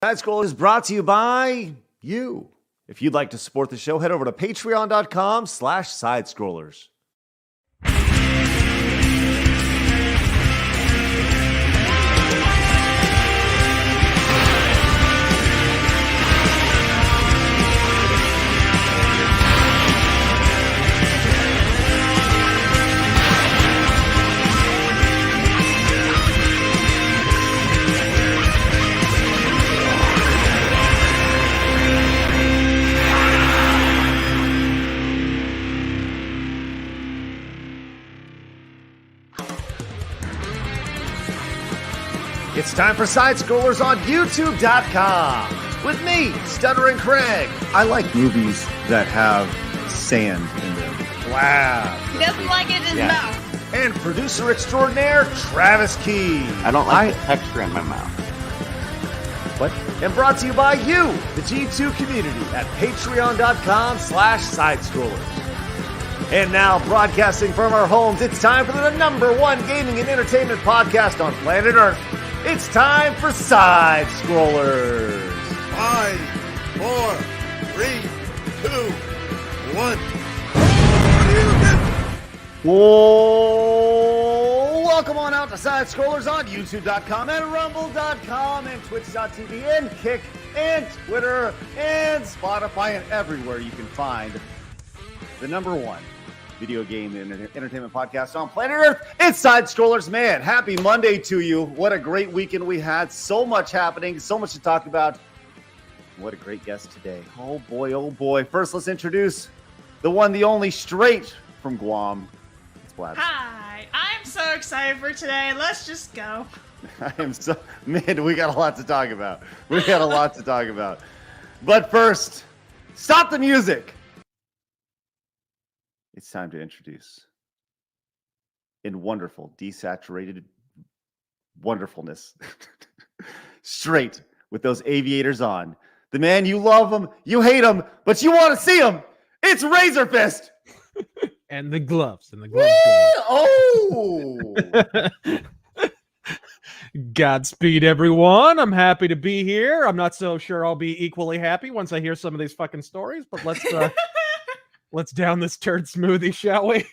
SideScrollers is brought to you by you. If you'd like to support the show, head over to patreon.com/SideScrollers. It's time for SideScrollers on YouTube.com with me, Stuttering Craig. I like movies that have sand in them. Wow. He doesn't like it in his mouth. And producer extraordinaire, Travis Key. I don't like the texture in my mouth. What? And brought to you by you, the G2 community at patreon.com/SideScrollers. And now, broadcasting from our homes, it's time for the #1 gaming and entertainment podcast on planet Earth. It's time for SideScrollers. 5, 4, 3, 2, 1. Whoa! Welcome on out to SideScrollers on YouTube.com and Rumble.com and Twitch.tv and Kick and Twitter and Spotify and everywhere you can find the #1 video game and entertainment podcast on planet Earth. It's SideScrollers, man. Happy Monday to you. What a great weekend we had. So much happening, so much to talk about. What a great guest today. Oh boy, oh boy. First, let's introduce the one, the only, straight from Guam. It's Blabs. Hi, I'm so excited for today. Let's just go. I am so, man, we got a lot to talk about. But first, stop the music. It's time to introduce, in wonderful, desaturated wonderfulness, straight with those aviators on, the man, you love him, you hate him, but you want to see him. It's Razor Fist. And the gloves. Go. Oh! Godspeed, everyone. I'm happy to be here. I'm not so sure I'll be equally happy once I hear some of these fucking stories, but let's down this turd smoothie, shall we?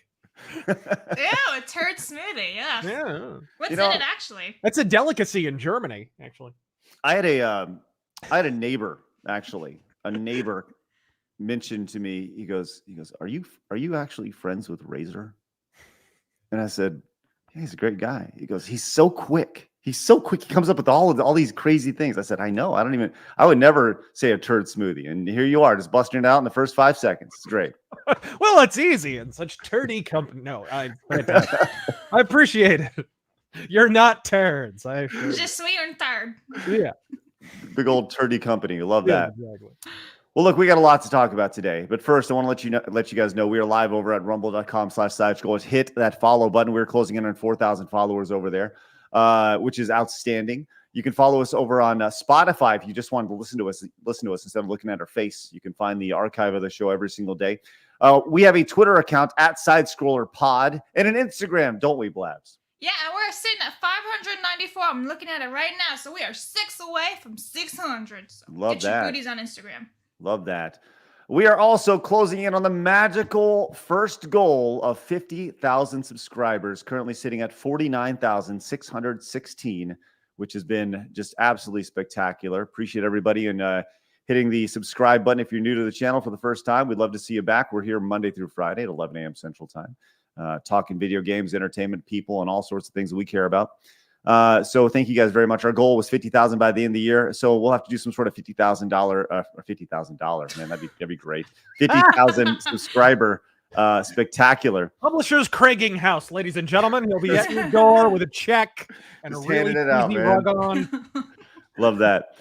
Ew, a turd smoothie. Yeah. What's in it actually? That's a delicacy in Germany, actually. I had a neighbor, actually. A neighbor mentioned to me, he goes, are you actually friends with Razor? And I said, yeah, he's a great guy. He goes, he's so quick. He comes up with all these crazy things. I said, I know. I would never say a turd smoothie. And here you are, just busting it out in the first 5 seconds. It's great. Well, it's easy and such turdy company. No, I appreciate it. You're not turds. Just sweet and third. Yeah. Big old turdy company. Love that. Exactly. Well, look, we got a lot to talk about today. But first, I want to let you guys know we are live over at rumble.com/SideScrollers. Hit that follow button. We're closing in on 4,000 followers over there, which is outstanding. You can follow us over on Spotify if you just wanted to listen to us instead of looking at our face. You can find the archive of the show every single day. We have a Twitter account at SideScrollerPod and an Instagram, don't we, Blabs? Yeah, and we're sitting at 594. I'm looking at it right now. So we are 6 away from 600. So Love get that. your booties on Instagram. Love that. We are also closing in on the magical first goal of 50,000 subscribers, currently sitting at 49,616, which has been just absolutely spectacular. Appreciate everybody and hitting the subscribe button. If you're new to the channel for the first time, we'd love to see you back. We're here Monday through Friday at 11 a.m. Central Time, talking video games, entertainment, people, and all sorts of things that we care about. So thank you guys very much. Our goal was 50,000 by the end of the year. So we'll have to do some sort of $50,000 or $50,000, man. That'd be great. 50,000 subscriber, spectacular. Publisher's Craiging House, ladies and gentlemen. He'll be at your door with a check and Just a really handing it out, easy man. rug on. Love that.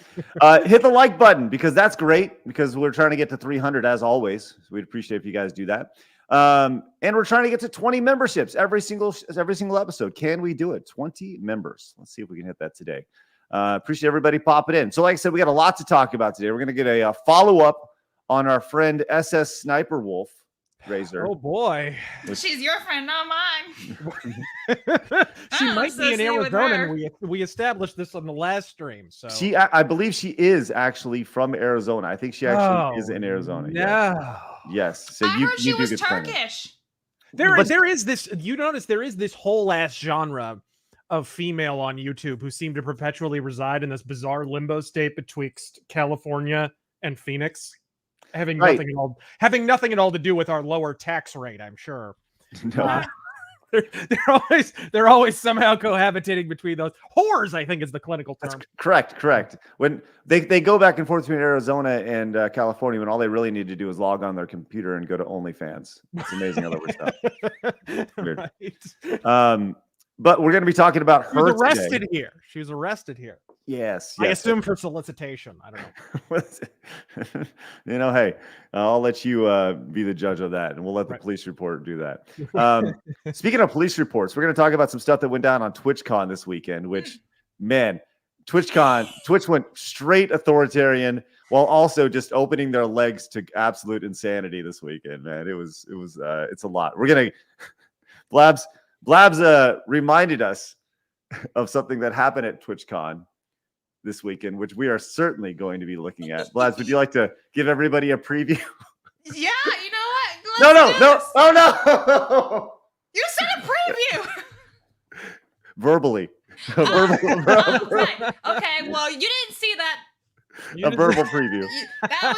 Hit the like button because that's great because we're trying to get to 300 as always. So we'd appreciate if you guys do that. And we're trying to get to 20 memberships every single episode. Can we do it? 20 members. Let's see if we can hit that today. Appreciate everybody popping in. So like I said, we got a lot to talk about today. We're going to get a follow-up on our friend SSSniperwolf. Razor. Oh boy. She's your friend, not mine. She I'm might be in associated with Arizona, her. and we established this on the last stream. So I believe she is actually from Arizona. I think she actually is in Arizona. No. Yes. So I you heard she was do get plenty. Turkish. There is this. You notice there is this whole ass genre of female on YouTube who seem to perpetually reside in this bizarre limbo state betwixt California and Phoenix, having Right. nothing at all to do with our lower tax rate. I'm sure. No. They're always somehow cohabitating between those. Whores, I think, is the clinical term. That's correct. When they go back and forth between Arizona and California, when all they really need to do is log on their computer and go to OnlyFans. It's amazing how that works out. Weird. Right. But we're going to be talking about her She was arrested today. here. She was arrested here. Yes. I assume for solicitation. I don't know. You know, hey, I'll let you be the judge of that, and we'll let the police report do that. Speaking of police reports, we're going to talk about some stuff that went down on TwitchCon this weekend, which, man, Twitch went straight authoritarian while also just opening their legs to absolute insanity this weekend, man. It's a lot. We're going to Blabs reminded us of something that happened at TwitchCon this weekend, which we are certainly going to be looking at. Blabs, would you like to give everybody a preview? Yeah, you know what? No. Oh, no. You said a preview. Verbally. Fine. Okay, well, you didn't see that. A verbal preview. That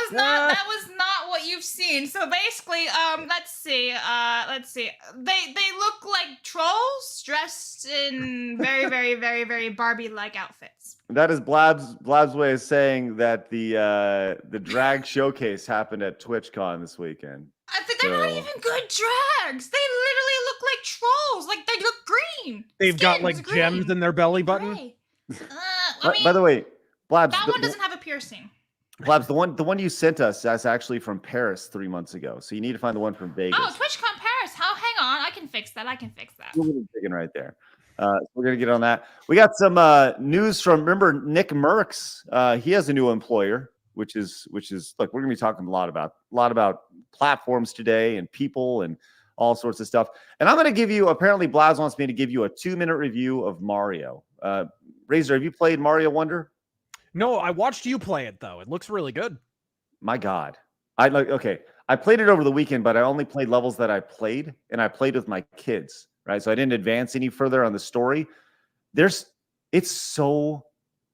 was not what you've seen. So basically, let's see. They look like trolls dressed in very, very, very, very Barbie-like outfits. That is Blab's way of saying that the drag showcase happened at TwitchCon this weekend. I think they're not even good drags. They literally look like trolls. Like they look green. They've got Skin's like green. gems in their belly button. Gray. By the way, Blabs, that one doesn't have a piercing. Blabs, the one you sent us, that's actually from Paris 3 months ago. So you need to find the one from Vegas. Oh, TwitchCon Paris. Hang on. I can fix that. We're digging right there. We're gonna get on that. We got some news from, remember, Nick Mercs. He has a new employer, which is look, we're gonna be talking a lot about platforms today and people and all sorts of stuff. And I'm gonna give you, apparently Blabs wants me to give you a 2-minute review of Mario. Razor, have you played Mario Wonder? No, I watched you play it though. It looks really good. My God. I played it over the weekend, but I only played levels that I played, and I played with my kids, right? So I didn't advance any further on the story. It's so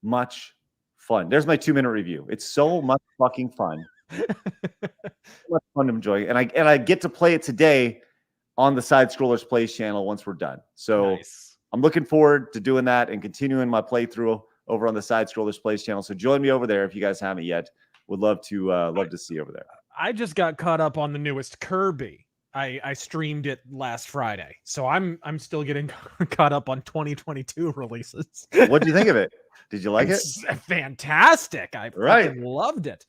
much fun. There's my 2-minute review. It's so much fucking fun. So much fun to enjoy. And I get to play it today on the SideScrollers Plays channel once we're done. So Nice. I'm looking forward to doing that and continuing my playthrough over on the SideScrollers Plays channel. So join me over there if you guys haven't yet. Would love to see you over there. I just got caught up on the newest Kirby. I streamed it last Friday, so I'm still getting caught up on 2022 releases. What do you think of it? Did you like it? Fantastic! I fucking loved it.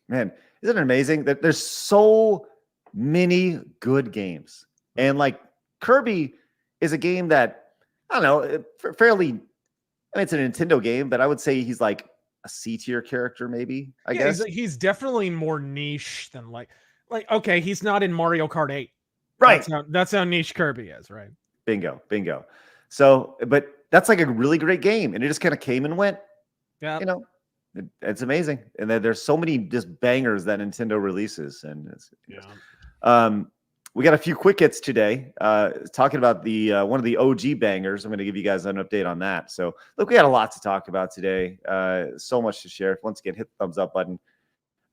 Man, isn't it amazing that there's so many good games? And like Kirby is a game that, I don't know, fairly, I mean, it's a Nintendo game, but I would say he's like a C-tier character, maybe, I guess. He's definitely more niche than like, okay, he's not in Mario Kart 8. Right. That's how niche Kirby is, right? Bingo. So, but that's like a really great game. And it just kind of came and went. Yeah. You know, it's amazing. And then there's so many just bangers that Nintendo releases. And we got a few quick hits today, talking about the one of the OG bangers. I'm going to give you guys an update on that. So look, we got a lot to talk about today. So much to share. Once again, hit the thumbs up button.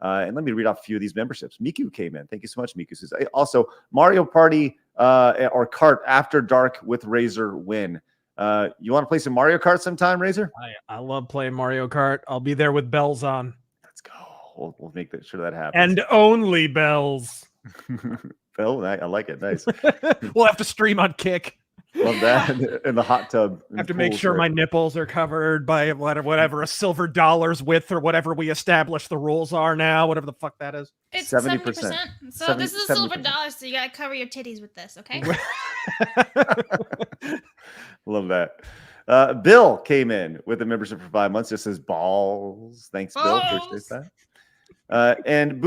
And let me read off a few of these memberships. Miku came in. Thank you so much, Miku. Says, also, Mario Party or Kart After Dark with Razor win. You want to play some Mario Kart sometime, Razor? I love playing Mario Kart. I'll be there with bells on. Let's go. We'll make sure that happens. And only bells. Oh, I like it. Nice. We'll have to stream on Kick. Love that. In the hot tub. I have to make sure my nipples are covered by whatever a silver dollar's width or whatever we establish the rules are now, whatever the fuck that is. It's 70%. 70%. So this is a silver 70%. dollar, so you gotta cover your titties with this, okay? Love that. Bill came in with a membership for 5 months. Just says balls. Thanks, Bill. Appreciate that. And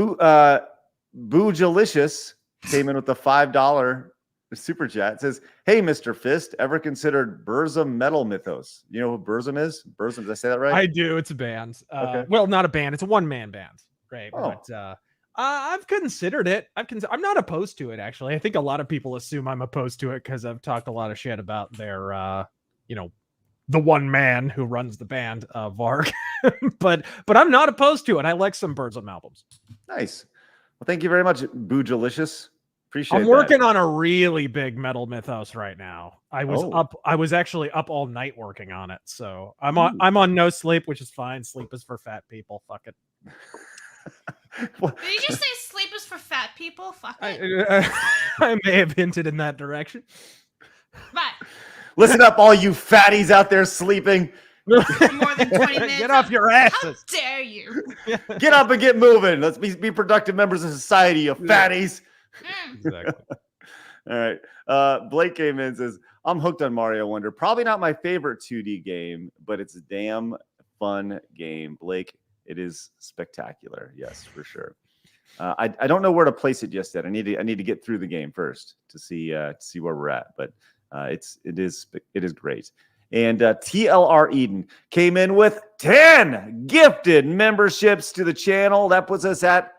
Boojalicious came in with the $5 super chat. It says, "Hey, Mr. Fist, ever considered Burzum Metal Mythos?" You know who Burzum is? Burzum, did I say that right? I do. It's a band. Okay. Well, not a band. It's a one-man band, right? Oh. But I've considered it. I'm not opposed to it, actually. I think a lot of people assume I'm opposed to it because I've talked a lot of shit about their, the one man who runs the band, Varg. but I'm not opposed to it. I like some Burzum albums. Nice. Well, thank you very much, Boojalicious. Appreciate I'm working on a really big metal mythos right now. I was actually up all night working on it. So I'm on no sleep, which is fine. Sleep is for fat people. Fuck it. Did you just say sleep is for fat people? Fuck it. I may have hinted in that direction. Right. Listen up, all you fatties out there sleeping. More than 20 minutes. Get off your asses. How dare you? Get up and get moving. Let's be productive members of society, you fatties. Exactly. All right. Blake came in and says, "I'm hooked on Mario Wonder. Probably not my favorite 2D game, but it's a damn fun game." Blake, it is spectacular. Yes, for sure. I don't know where to place it just yet. I need to get through the game first to see where we're at. But it is great. And TLR Eden came in with 10 gifted memberships to the channel. That puts us at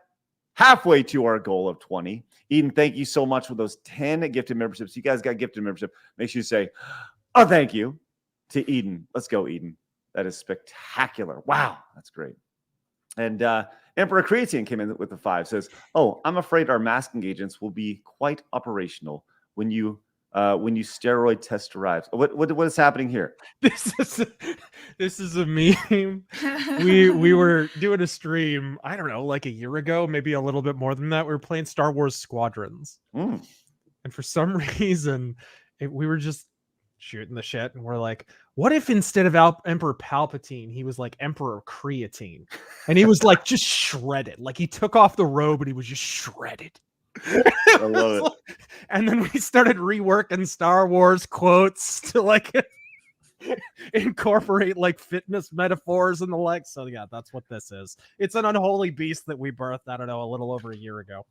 halfway to our goal of 20. Eden, thank you so much for those 10 gifted memberships. You guys got gifted membership. Make sure you say, "Oh, thank you" to Eden. Let's go, Eden. That is spectacular. Wow, that's great. And Emperor Creatine came in with the 5. Says, "Oh, I'm afraid our masking agents will be quite operational when you steroid test arrives." What is happening here? This is a meme. We were doing a stream, I don't know, like a year ago, maybe a little bit more than that. We were playing Star Wars Squadrons. And for some reason, we were just shooting the shit, and we're like, what if instead of Emperor Palpatine, he was like Emperor Creatine? And he was like just shredded. Like he took off the robe and he was just shredded. I love it. And then we started reworking Star Wars quotes to like incorporate like fitness metaphors and the like. So yeah, that's what this is. It's an unholy beast that we birthed, I don't know, a little over a year ago.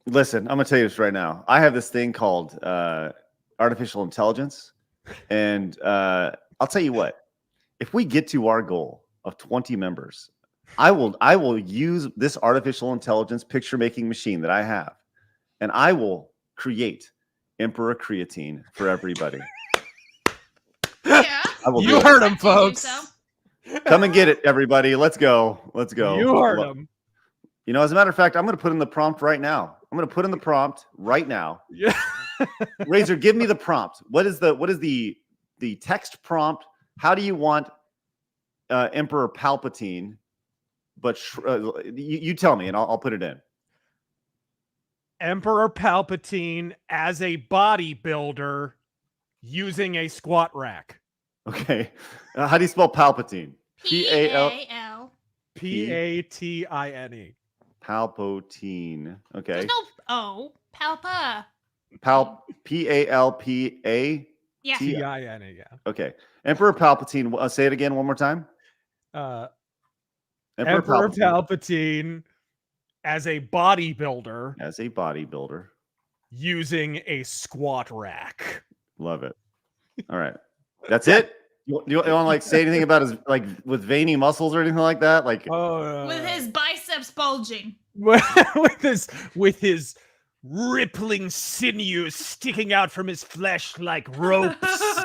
Listen, I'm gonna tell you this right now. I have this thing called artificial intelligence, and I'll tell you what. If we get to our goal of 20 members, I will use this artificial intelligence picture making machine that I have. And I will create Emperor Creatine for everybody. Yeah. You heard him, folks. Come and get it, everybody. Let's go. Let's go. You heard him. You know, as a matter of fact, I'm going to put in the prompt right now. Yeah. Razor, give me the prompt. What is the text prompt? How do you want Emperor Palpatine? But you tell me, and I'll put it in. Emperor Palpatine as a bodybuilder using a squat rack. Okay. How do you spell Palpatine? P-A-L. P-A-T-I-N-E. Palpatine. Okay. There's no O. Palpa. P-A-L-P-A? Yeah. T-I-N-E, yeah. Okay. Emperor Palpatine. Say it again one more time. Emperor Palpatine as a bodybuilder. Using a squat rack. Love it. All right. That's it? You want to like say anything about his like with veiny muscles or anything like that? Like with his biceps bulging. with his rippling sinews sticking out from his flesh like ropes.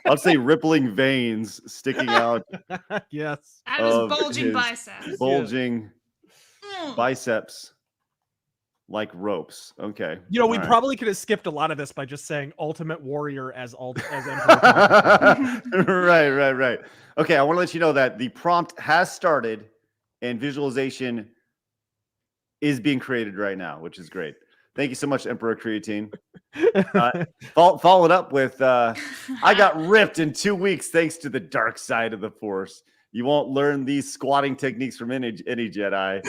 I'll say rippling veins sticking out. Yes. Out of his bulging biceps. Bulging biceps like ropes. Okay. You know, we probably could have skipped a lot of this by just saying Ultimate Warrior as Emperor. Right. Okay, I want to let you know that the prompt has started and visualization is being created right now, which is great. Thank you so much, Emperor Creatine. Follow it up with, I got ripped in 2 weeks thanks to the dark side of the Force. You won't learn these squatting techniques from any Jedi.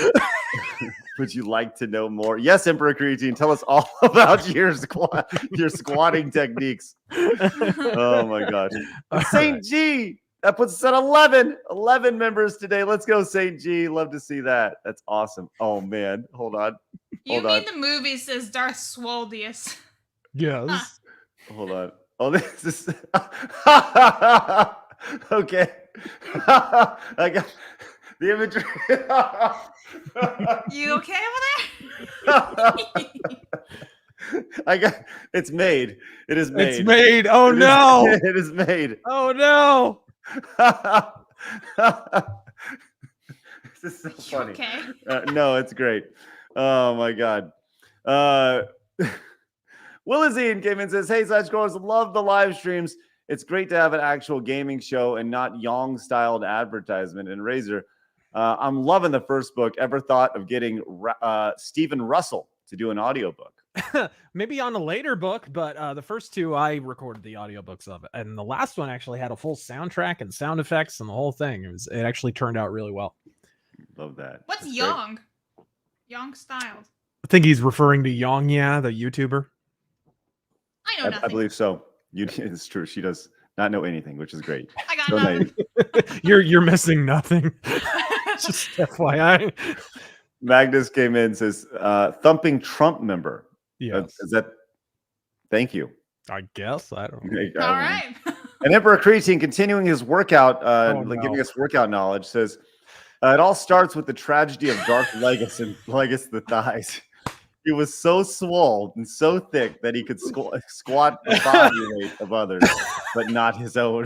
Would you like to know more? Yes, Emperor Creatine, tell us all about your squatting techniques. Oh my gosh. Saint G, that puts us at 11 members today. Let's go, Saint G. Love to see that. That's awesome. Oh man, hold on. You Hold mean on. the movie says Darth Swoldius? Yes. Hold on. Oh, this is okay. I got the imagery. You okay over there? I got it's made. It is made. It's made. Oh It is- no. it is made. Oh no. This is so You funny. okay? No, it's great. Oh my god. Willazine came in and says, "Hey, SideScrollers, love the live streams. It's great to have an actual gaming show and not Yong-styled advertisement." And Razor, I'm loving the first book. Ever thought of getting Stephen Russell to do an audiobook? Maybe on a later book, but the first two I recorded the audiobooks of it, and the last one actually had a full soundtrack and sound effects and the whole thing. It actually turned out really well. Love that. What's That's great. Young? Young styled. I think he's referring to Yong, the YouTuber. I know nothing. I believe so. It's true. She does not know anything, which is great. I got So nothing. nice. You're missing nothing. Just FYI. Magnus came in and says, thumping Trump member. Yes. Is that? Thank you. I guess. I don't know. I don't All know. right. And Emperor Creatine, continuing his workout, no. giving us workout knowledge, says, it all starts with the tragedy of Darth Legus and Legus the thighs. He was so swole and so thick that he could squat the body weight of others, but not his own.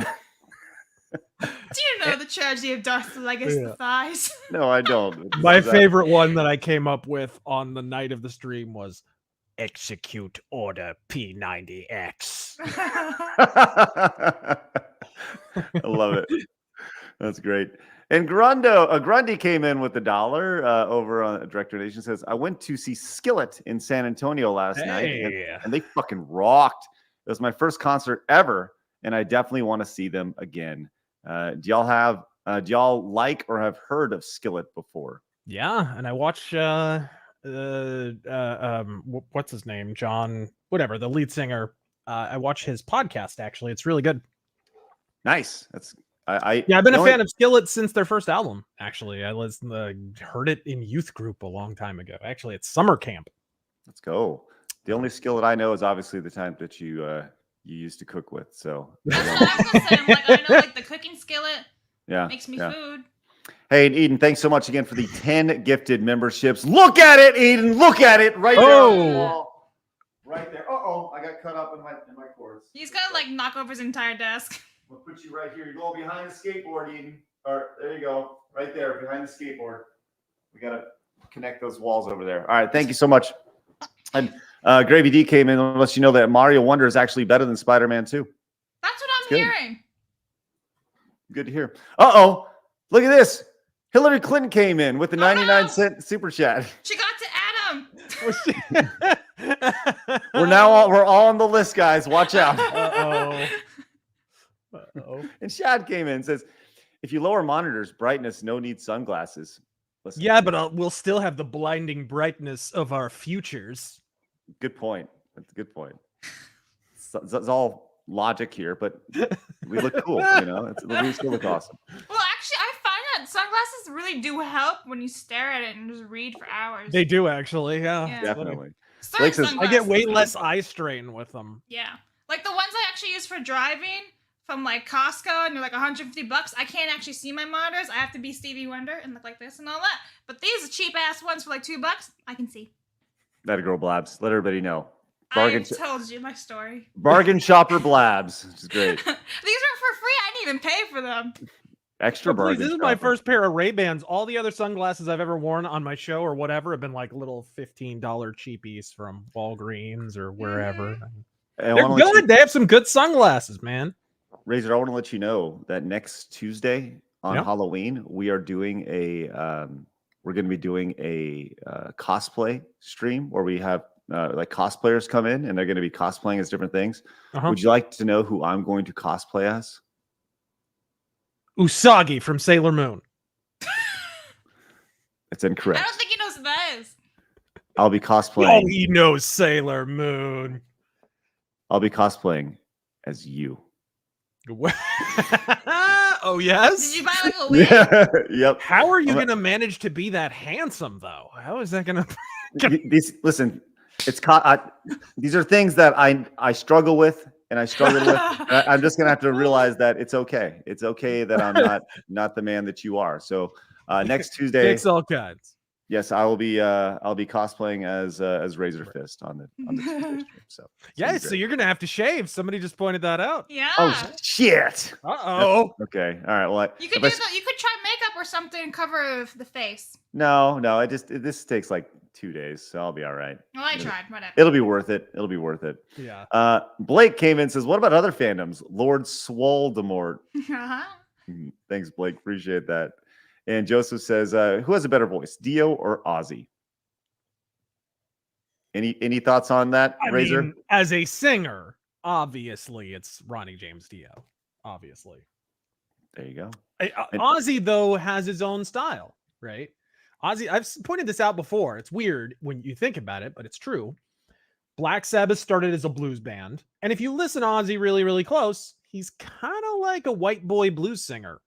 Do you know the tragedy of Darth Legus the thighs? No, I don't. My favorite one that I came up with on the night of the stream was execute order P90X. I love it. That's great. And Grundy came in with $1 over on Director Nation. Says, I went to see Skillet in San Antonio last night, and they fucking rocked. It was my first concert ever, and I definitely want to see them again. Do y'all like or have heard of Skillet before? Yeah, and I watch what's his name? John, whatever, the lead singer. I watch his podcast actually. It's really good. Nice. That's I've been a fan of Skillet since their first album. Actually, I heard it in youth group a long time ago. Actually, it's summer camp. Let's go. The only Skillet I know is obviously the time that you used to cook with. So That's what I was gonna say. I know like the cooking skillet makes me food. Hey, and Eden, thanks so much again for the 10 gifted memberships. Look at it, Eden. Look at it right there. On the wall. Right there. Uh-oh, I got cut up in my cords. He's gonna like knock over his entire desk. We'll put you right here. You go behind the skateboard, Eden. Or there you go. Right there, behind the skateboard. We gotta connect those walls over there. All right, thank you so much. And Gravy D came in and lets you know that Mario Wonder is actually better than Spider-Man 2. That's what I'm good. hearing. Good to hear. Uh-oh. Look at this. Hillary Clinton came in with the 99-cent super chat. She got to Adam. We're all on the list, guys. Watch out. Uh-oh. And Shad came in and says, if you lower monitors, brightness, no need sunglasses. Listen. Yeah, but we'll still have the blinding brightness of our futures. Good point. That's a good point. It's all logic here, but we look cool, we still look awesome. Well, actually, I find that sunglasses really do help when you stare at it and just read for hours. They do actually, yeah. Definitely. Certain says, I get way sunglasses. less eye strain with them. Yeah. Like the ones I actually use for driving from like Costco and they're like $150. I can't actually see my monitors. I have to be Stevie Wonder and look like this and all that. But these cheap ass ones for like $2, I can see. That girl Blabs. Let everybody know. Bargain I told you my story. Bargain shopper Blabs, which is great. These were for free. I didn't even pay for them. Extra bargain. This is my first pair of Ray-Bans. All the other sunglasses I've ever worn on my show or whatever have been like little $15 cheapies from Walgreens or wherever. They're good. They have some good sunglasses, man. Razor, I want to let you know that next Tuesday on Halloween, we are doing we're going to be doing a cosplay stream where we have like cosplayers come in and they're going to be cosplaying as different things. Would you like to know who I'm going to cosplay as? Usagi from Sailor Moon. It's incorrect. I don't think he knows who that is. I'll be cosplaying. Oh, he knows Sailor Moon. I'll be cosplaying as you. Oh, yes? Did you buy like a wig? Yeah, yep. How are you going to manage to be that handsome, though? How is that going to... Listen, these are things that I struggle with, and I struggled with. I'm just gonna have to realize that it's okay. It's okay that I'm not the man that you are. So next Tuesday, Thanks all kinds. yes, I'll be cosplaying as Razor Fist on the Tuesday stream. So yeah, so you're gonna have to shave. Somebody just pointed that out. Yeah. Oh shit. Uh-oh. Okay. All right. Well, You could you could try makeup or something and cover the face. No. This takes like 2 days, so I'll be all right. Well, I tried. Whatever. It'll be worth it. It'll be worth it. Yeah. Blake came in and says, "What about other fandoms? Lord Swoldemort." Uh-huh. Thanks, Blake. Appreciate that. And Joseph says, "Who has a better voice, Dio or Ozzy?" Any thoughts on that, Razor? mean, as a singer, obviously it's Ronnie James Dio. Obviously. There you go. Ozzy, though, has his own style, right? Ozzy, I've pointed this out before. It's weird when you think about it, but it's true. Black Sabbath started as a blues band. And if you listen to Ozzy really, really close, he's kind of like a white boy blues singer,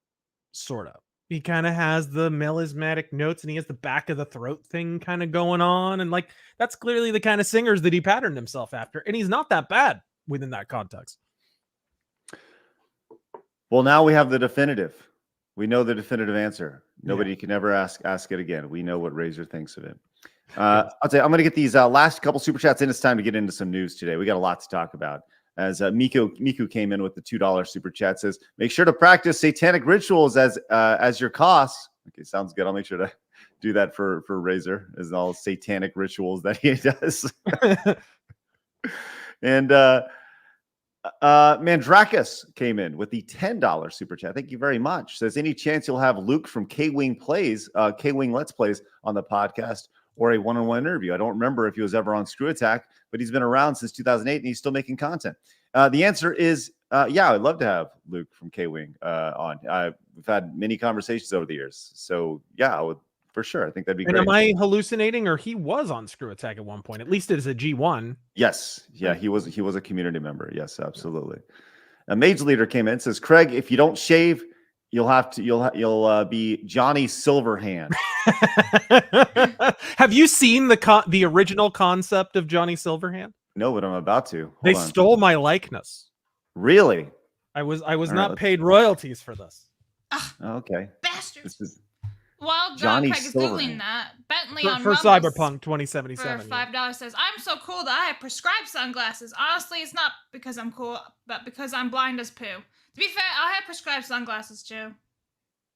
sort of. He kind of has the melismatic notes and he has the back of the throat thing kind of going on. And like, that's clearly the kind of singers that he patterned himself after. And he's not that bad within that context. Well, now we have the definitive. We know the definitive answer. Nobody can ever ask it again. We know what Razor thinks of it. I'll tell you, I'm going to get these last couple super chats in. It's time to get into some news today. We got a lot to talk about. As Miku came in with the $2 super chat, says, "Make sure to practice satanic rituals as your costs." Okay, sounds good. I'll make sure to do that for Razor, as all satanic rituals that he does. And Mandrakis came in with the $10 super chat. Thank you very much. Says, "Any chance you'll have Luke from K-Wing Let's Plays on the podcast or a one-on-one interview?" I don't remember if he was ever on Screw Attack, but he's been around since 2008 and he's still making content. The answer is, yeah, I'd love to have Luke from K-Wing on. We've had many conversations over the years. So yeah, I would, for sure. I think that'd be great. And am I hallucinating, or he was on Screw Attack at one point, at least as a G1? Yes. Yeah, he was a community member. Yes, absolutely. A Mage Leader came in and says, "Craig, if you don't shave, you'll be Johnny Silverhand." Have you seen the original concept of Johnny Silverhand? No, but I'm about to. They stole my likeness. Really? I was not paid royalties for this. Okay. Bastards. Well, Johnny Craig is Googling that. Bentley on for Rumbles Cyberpunk 2077. for $5 says, "I'm so cool that I have prescribed sunglasses. Honestly, it's not because I'm cool, but because I'm blind as poo. To be fair, I have prescribed sunglasses too.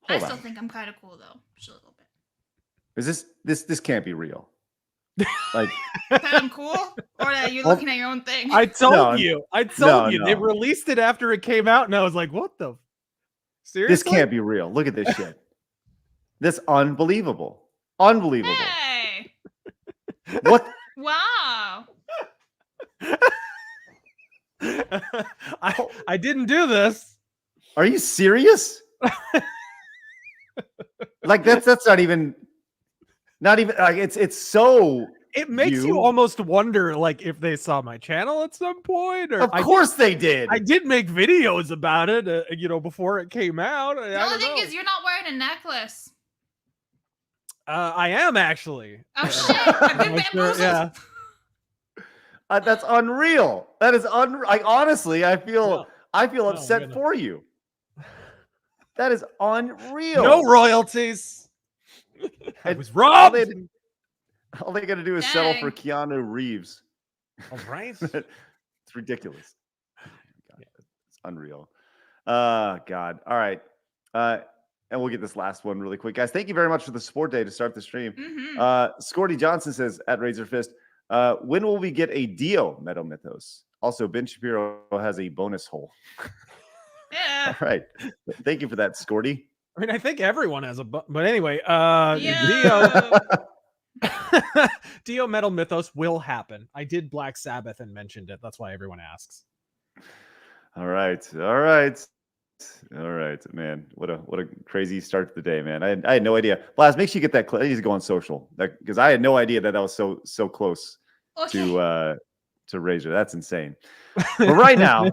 I still think I'm kind of cool though, just a little bit." Is this can't be real? Like that I'm cool, or that you're looking at your own thing? I told you. No. They released it after it came out, and I was like, "What the? Seriously? This can't be real. Look at this shit. This unbelievable. Unbelievable. Hey. What? Wow. I didn't do this. Are you serious? Like that's not even like it's so. It makes you almost wonder, like, if they saw my channel at some point, or of course they did. I did make videos about it, before it came out. The only thing is, you're not wearing a necklace. I am actually. Oh shit! I've been bamboozled. Yeah. That's unreal. That is honestly, I feel upset for you. That is unreal. No royalties. I was robbed. All they got to do is settle for Keanu Reeves. All right. It's ridiculous. God, it's unreal. God. All right. And we'll get this last one really quick, guys. Thank you very much for the support day to start the stream. Mm-hmm. Scorty Johnson says at Razor Fist, when will we get a Dio Metal Mythos? Also, Ben Shapiro has a bonus hole. Yeah. All right. Thank you for that, Scorty. I mean, I think everyone has but anyway, Dio Metal Mythos will happen. I did Black Sabbath and mentioned it. That's why everyone asks. All right, man. What a crazy start to the day, man. I had no idea. Blast, make sure you get that. I need to go on social because I had no idea that was so close to Razor. That's insane. But right now,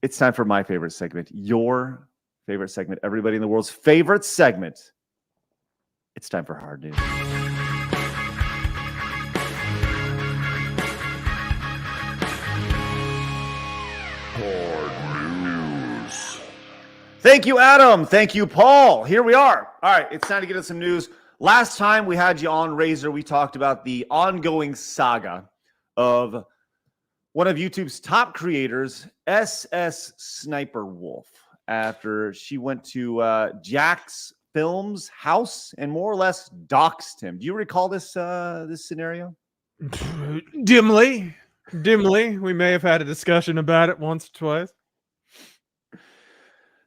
it's time for my favorite segment, your favorite segment, everybody in the world's favorite segment. It's time for Hard News. Thank you, Adam. Thank you, Paul. Here we are. All right, it's time to get into some news. Last time we had you on, Razor, we talked about the ongoing saga of one of YouTube's top creators, SSSniperwolf, after she went to Jack's Film's house and more or less doxed him. Do you recall this this scenario? Dimly. We may have had a discussion about it once or twice.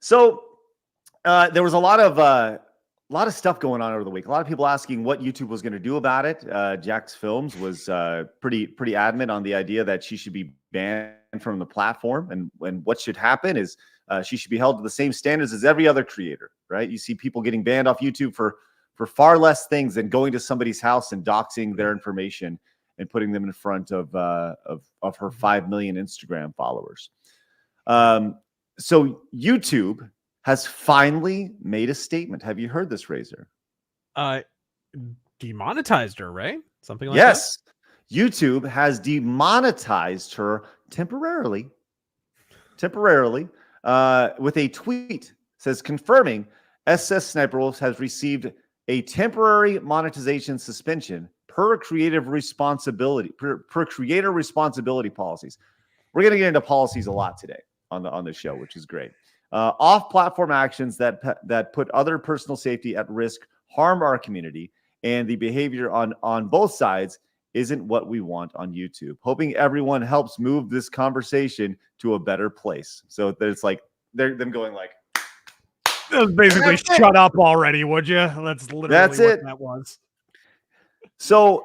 So there was a lot of stuff going on over the week. A lot of people asking what YouTube was going to do about it. Jack's Films was pretty adamant on the idea that she should be banned from the platform, and what should happen is she should be held to the same standards as every other creator. Right? You see people getting banned off YouTube for far less things than going to somebody's house and doxing their information and putting them in front of her 5 million Instagram followers. So YouTube has finally made a statement. Have you heard this, Razor? Demonetized her, right? Something like yes. That? YouTube has demonetized her temporarily with a tweet. It says, confirming SSSniperwolf has received a temporary monetization suspension per creator responsibility policies. We're going to get into policies a lot today on the show, which is great. Off-platform actions that put other personal safety at risk harm our community, and the behavior on both sides isn't what we want on YouTube. Hoping everyone helps move this conversation to a better place. So there's like them going like, that was basically shut up already, would you? That's literally what that was. So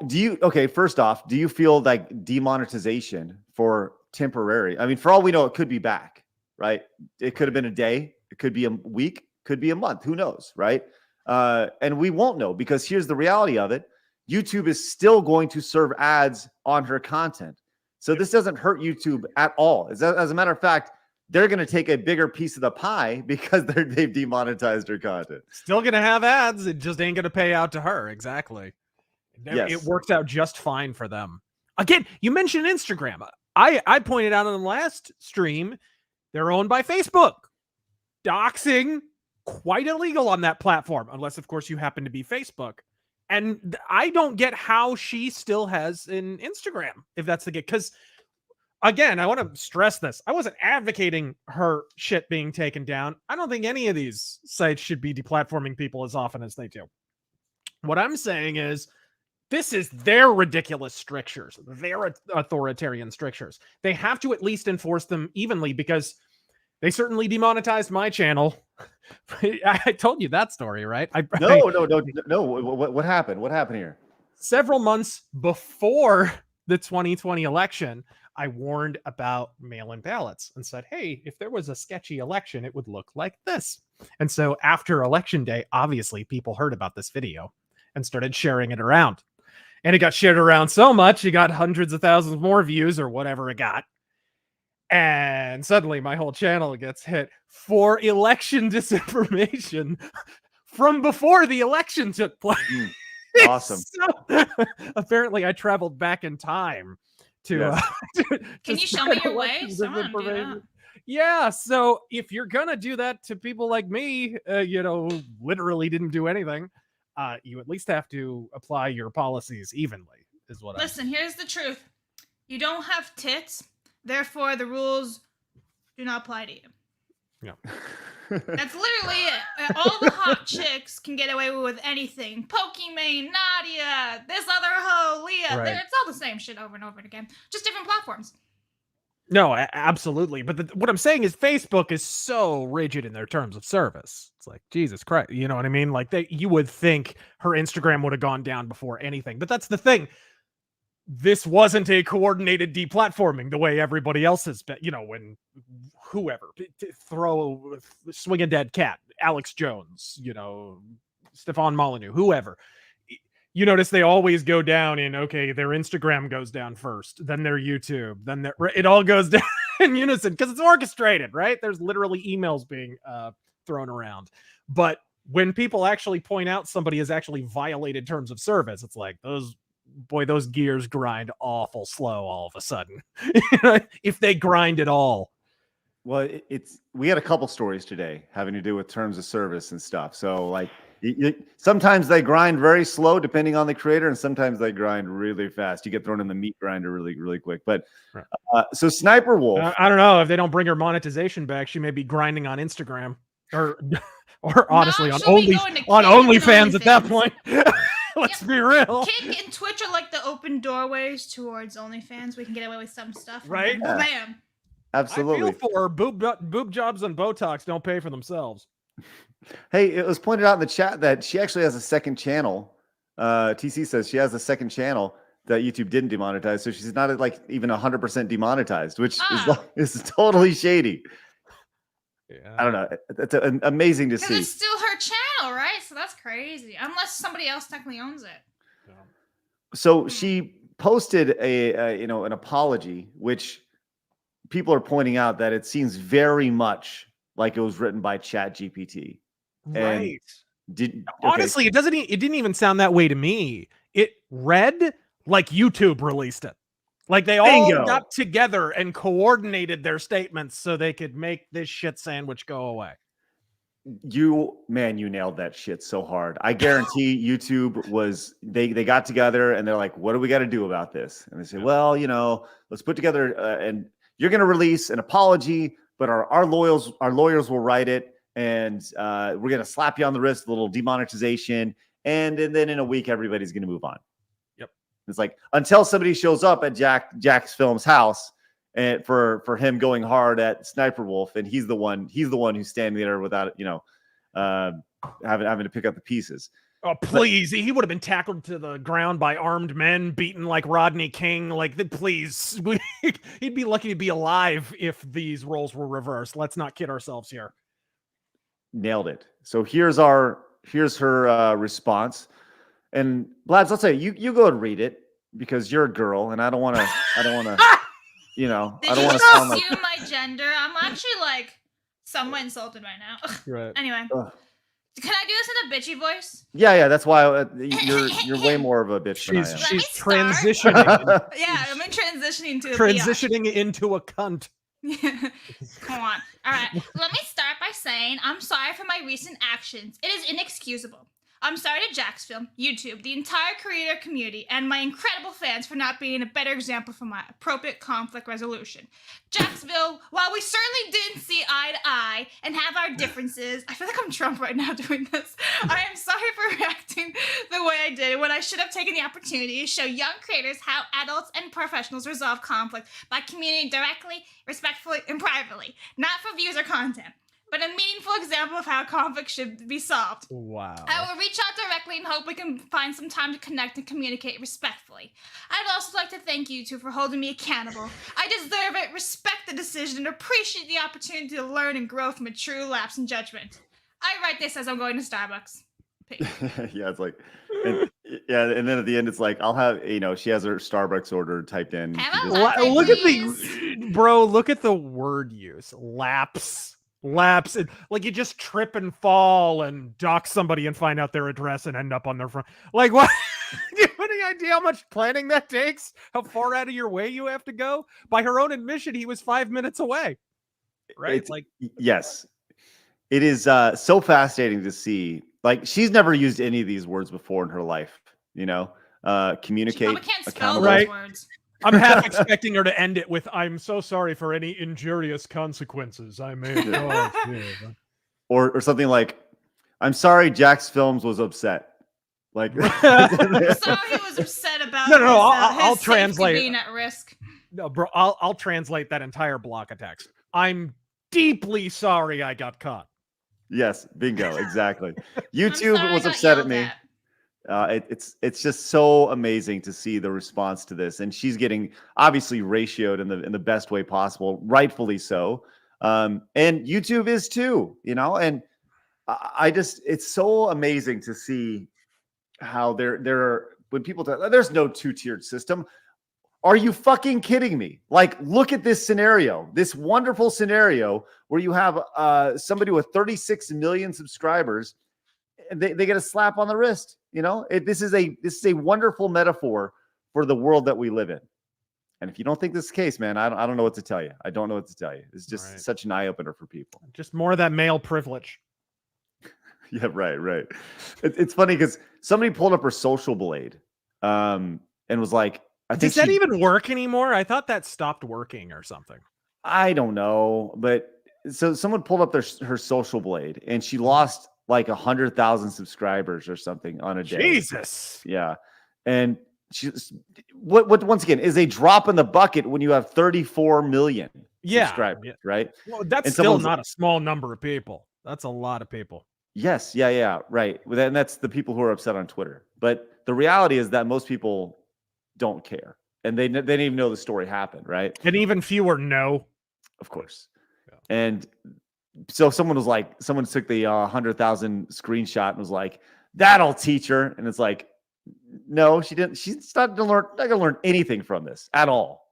first off, do you feel like demonetization for temporary? I mean, for all we know, it could be back, right? It could have been a day, it could be a week, could be a month, who knows, right? And we won't know, because here's the reality of it. YouTube is still going to serve ads on her content. So this doesn't hurt YouTube at all. As a matter of fact, they're going to take a bigger piece of the pie because they've demonetized her content. Still going to have ads. It just ain't going to pay out to her. Exactly. Yes. It works out just fine for them. Again, you mentioned Instagram. I pointed out on the last stream, they're owned by Facebook. Doxing, quite illegal on that platform, unless, of course, you happen to be Facebook. And I don't get how she still has an Instagram, if that's the case. Because, again, I want to stress this. I wasn't advocating her shit being taken down. I don't think any of these sites should be deplatforming people as often as they do. What I'm saying is, this is their ridiculous strictures, their authoritarian strictures. They have to at least enforce them evenly, because they certainly demonetized my channel. I told you that story, right? No. What happened? What happened here? Several months before the 2020 election, I warned about mail-in ballots and said, hey, if there was a sketchy election, it would look like this. And so after election day, obviously people heard about this video and started sharing it around. And it got shared around so much, it got hundreds of thousands more views or whatever it got. And suddenly my whole channel gets hit for election disinformation from before the election took place. Awesome. So, apparently I traveled back in time to... Can you show me your way? Someone do that. Yeah, so if you're going to do that to people like me, literally didn't do anything, you at least have to apply your policies evenly, is what Listen, here's the truth. You don't have tits, therefore the rules do not apply to you. Yeah. That's literally it. All the hot chicks can get away with anything. Pokimane, Nadia, this other hoe, Leah. Right. It's all the same shit over and over again. Just different platforms. No, absolutely. But what I'm saying is Facebook is so rigid in their terms of service. It's like, Jesus Christ. You know what I mean? Like, you would think her Instagram would have gone down before anything. But that's the thing. This wasn't a coordinated deplatforming the way everybody else has been. When whoever throw swing a dead cat, Alex Jones, Stefan Molyneux, whoever. You notice they always go down in, okay, their Instagram goes down first, then their YouTube, then it all goes down in unison because it's orchestrated, right? There's literally emails being thrown around. But when people actually point out somebody has actually violated terms of service, it's like, those gears grind awful slow all of a sudden. If they grind at all. Well, we had a couple stories today having to do with terms of service and stuff. So like sometimes they grind very slow depending on the creator, and sometimes they grind really fast. You get thrown in the meat grinder really quick. But so Sniper Wolf, I don't know if they don't bring her monetization back, she may be grinding on Instagram or honestly on OnlyFans at that point. Let's be real. Kick and Twitch are like the open doorways towards OnlyFans. We can get away with some stuff, right? Yeah. Bam. Absolutely. I feel for boob jobs and Botox don't pay for themselves. Hey, it was pointed out in the chat that she actually has a second channel. TC says she has a second channel that YouTube didn't demonetize, so she's not like even 100% demonetized, which is totally shady. Yeah. I don't know. It's amazing to see. It's still her channel, right? So that's crazy. Unless somebody else technically owns it. Yeah. So she posted an apology, which people are pointing out that it seems very much like it was written by ChatGPT. Right. Honestly, it didn't even sound that way to me. It read like YouTube released it. Like they all got together and coordinated their statements so they could make this shit sandwich go away. You nailed that shit so hard. I guarantee YouTube they got together and they're like, what do we got to do about this? And they say, well, let's put together and you're going to release an apology, but our lawyers will write it, and we're going to slap you on the wrist, a little demonetization, and then in a week everybody's going to move on. Yep. It's like until somebody shows up at Jack's Film's house and for him going hard at Sniper Wolf, and he's the one who's standing there without having to pick up the pieces. Oh, please. He would have been tackled to the ground by armed men, beaten like Rodney King. Please. He'd be lucky to be alive if these roles were reversed. Let's not kid ourselves here. Nailed it. So here's her response. And Blads, I'll say you go and read it because you're a girl, and I don't want to, I don't want to sound like my gender. I'm actually like somewhat insulted right now. Right. Anyway. Can I do this in a bitchy voice? Yeah. That's why you're way more of a bitch than I am. She's transitioning. Yeah, I'm transitioning into a cunt. Come on. All right. Let me start by saying I'm sorry for my recent actions. It is inexcusable. I'm sorry to Jack's Film, YouTube, the entire creator community, and my incredible fans for not being a better example for my appropriate conflict resolution. Jacksville, while we certainly didn't see eye to eye and have our differences, I feel like I'm Trump right now doing this. I am sorry for reacting the way I did when I should have taken the opportunity to show young creators how adults and professionals resolve conflict by communicating directly, respectfully, and privately, not for views or content, but a meaningful example of how conflict should be solved. Wow. I will reach out directly and hope we can find some time to connect and communicate respectfully. I'd also like to thank you two for holding me accountable. I deserve it, respect the decision, and appreciate the opportunity to learn and grow from a true lapse in judgment. I write this as I'm going to Starbucks. Yeah, it's like, and then at the end it's like, I'll have, she has her Starbucks order typed in. Look at the word use. Lapse. Like you just trip and fall and dock somebody and find out their address and end up on their front. Like, what? Do you have any idea how much planning that takes? How far out of your way you have to go? By her own admission, he was 5 minutes away. Right? Yes. It is so fascinating to see. Like, she's never used any of these words before in her life. Communicate. She can't spell those words. I'm half expecting her to end it with, I'm so sorry for any injurious consequences I may have caused. Or something like, I'm sorry Jack's Films was upset. Like, sorry he was upset about I'll translate being at risk. No, bro, I'll translate that entire block of text. I'm deeply sorry I got caught. Yes, bingo, exactly. YouTube was upset at me. It's just so amazing to see the response to this, and she's getting obviously ratioed in the best way possible, rightfully so. And YouTube is too, and it's so amazing to see how when people talk, there's no two-tiered system. Are you fucking kidding me? Like, look at this scenario, this wonderful scenario where you have somebody with 36 million subscribers. They get a slap on the wrist. This is a wonderful metaphor for the world that we live in. And if you don't think this is the case, man, I don't know what to tell you. I don't know what to tell you. It's just such an eye opener for people. Just more of that male privilege. Yeah, right. It's funny because somebody pulled up her social blade, and was like, Does that even work anymore? I thought that stopped working or something. I don't know, but so someone pulled up her social blade, and she lost like 100,000 subscribers or something on a day. Jesus. Yeah, and she's what once again is a drop in the bucket when you have 34 million subscribers, right? Well, that's still not a small number of people. That's a lot of people. Yes, yeah, right. And that's the people who are upset on Twitter. But the reality is that most people don't care, and they didn't even know the story happened, right? And even fewer know. Of course. Yeah. And so someone took the 100,000 screenshot and was like, "That'll teach her." And it's like, no, she didn't. She's not going to learn anything from this at all.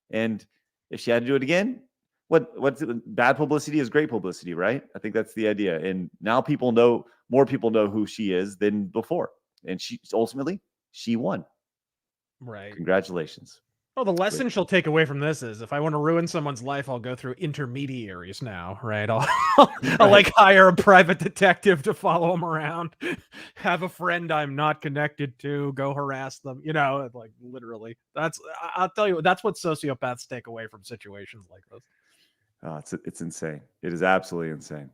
And if she had to do it again, what's bad publicity is great publicity, right? I think that's the idea. And now more people know who she is than before. And she won. Right. Congratulations. Well, the lesson she'll take away from this is if I want to ruin someone's life, I'll go through intermediaries now, right? I'll like hire a private detective to follow him around, have a friend I'm not connected to, go harass them, like literally. I'll tell you, that's what sociopaths take away from situations like this. Oh, it's insane. It is absolutely insane.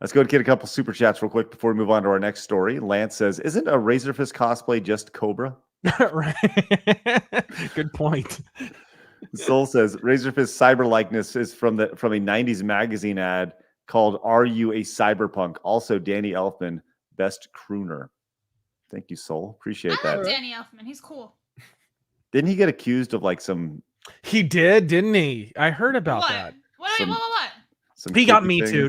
Let's go get a couple super chats real quick before we move on to our next story. Lance says, "Isn't a Razorfist cosplay just Cobra?" Right. Good point. Soul says, "Razorfist cyber likeness is from a 90s magazine ad called 'Are You a Cyberpunk?' Also, Danny Elfman, best crooner." Thank you, Soul. Appreciate that. I like Danny Elfman. He's cool. Didn't he get accused of like some? He did, didn't he? I heard about that. What? He got me too.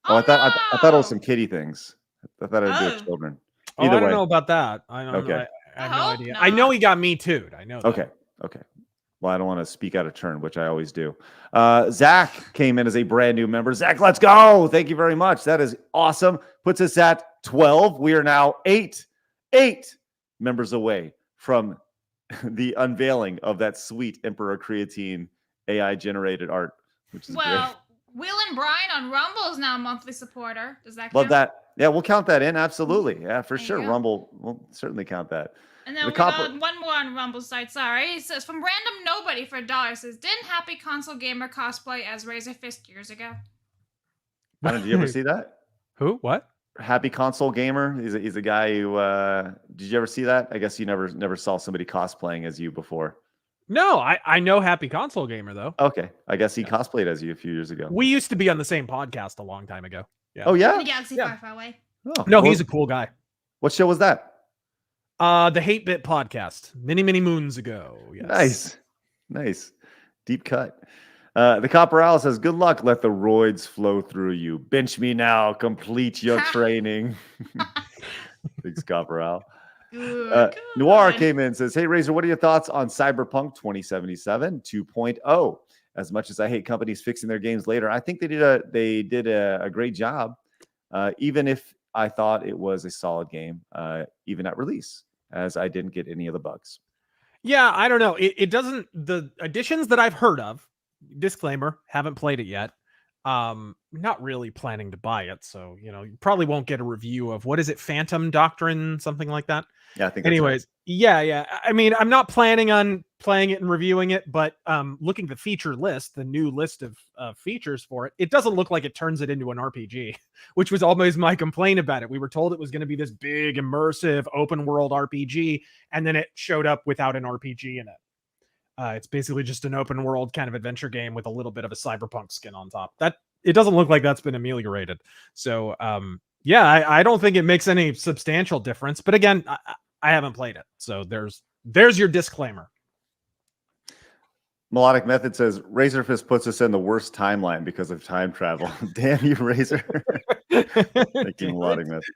I thought it was some kitty things. I thought it would do with children. Either way. I don't know about that. I don't know. I have no idea. I know he got me too. I know that. Okay. Well, I don't want to speak out of turn, which I always do. Zach came in as a brand new member. Zach, let's go. Thank you very much. That is awesome. Puts us at 12. We are now eight members away from the unveiling of that sweet Emperor Creatine AI generated art, which is great. Will and Brian on Rumble is now a monthly supporter. Does that count? Love that. Yeah, we'll count that in. Absolutely. Yeah, for sure. Rumble, we'll certainly count that. And then we got one more on Rumble's site. Sorry. It says, from random nobody for $1, says, "Didn't Happy Console Gamer cosplay as Razorfist years ago?" Did you ever see that? Who? What? Happy Console Gamer. He's a guy who. Did you ever see that? I guess you never saw somebody cosplaying as you before. No, I know Happy Console Gamer though. Okay, I guess he cosplayed as you a few years ago. We used to be on the same podcast a long time ago. Yeah. Oh yeah. The Galaxy Far Far Away. Oh, no, he's a cool guy. What show was that? The Hate Bit podcast, many moons ago. Yes. Nice, deep cut. The Copperal says, "Good luck. Let the roids flow through you. Bench me now. Complete your training." Thanks, Copperal. Noir came in and says, "Hey Razor, what are your thoughts on Cyberpunk 2077 2.0? As much as I hate companies fixing their games later, I think they did a great job. Even if I thought it was a solid game, even at release, as I didn't get any of the bugs." Yeah, I don't know. It doesn't. The additions that I've heard of, disclaimer, haven't played it yet. Not really planning to buy it, so you probably won't get a review of what is it, Phantom Doctrine, something like that. Yeah, I think. Anyways, right. Yeah. I mean, I'm not planning on playing it and reviewing it, but looking at the feature list, the new list of features for it, it doesn't look like it turns it into an RPG, which was always my complaint about it. We were told it was going to be this big, immersive, open world RPG, and then it showed up without an RPG in it. It's basically just an open world kind of adventure game with a little bit of a cyberpunk skin on top. That it doesn't look like that's been ameliorated. So, yeah, I don't think it makes any substantial difference. But again, I haven't played it, so there's your disclaimer. Melodic Method says, "Razorfist puts us in the worst timeline because of time travel." Damn you, Razor. Thank you, Melodic Method.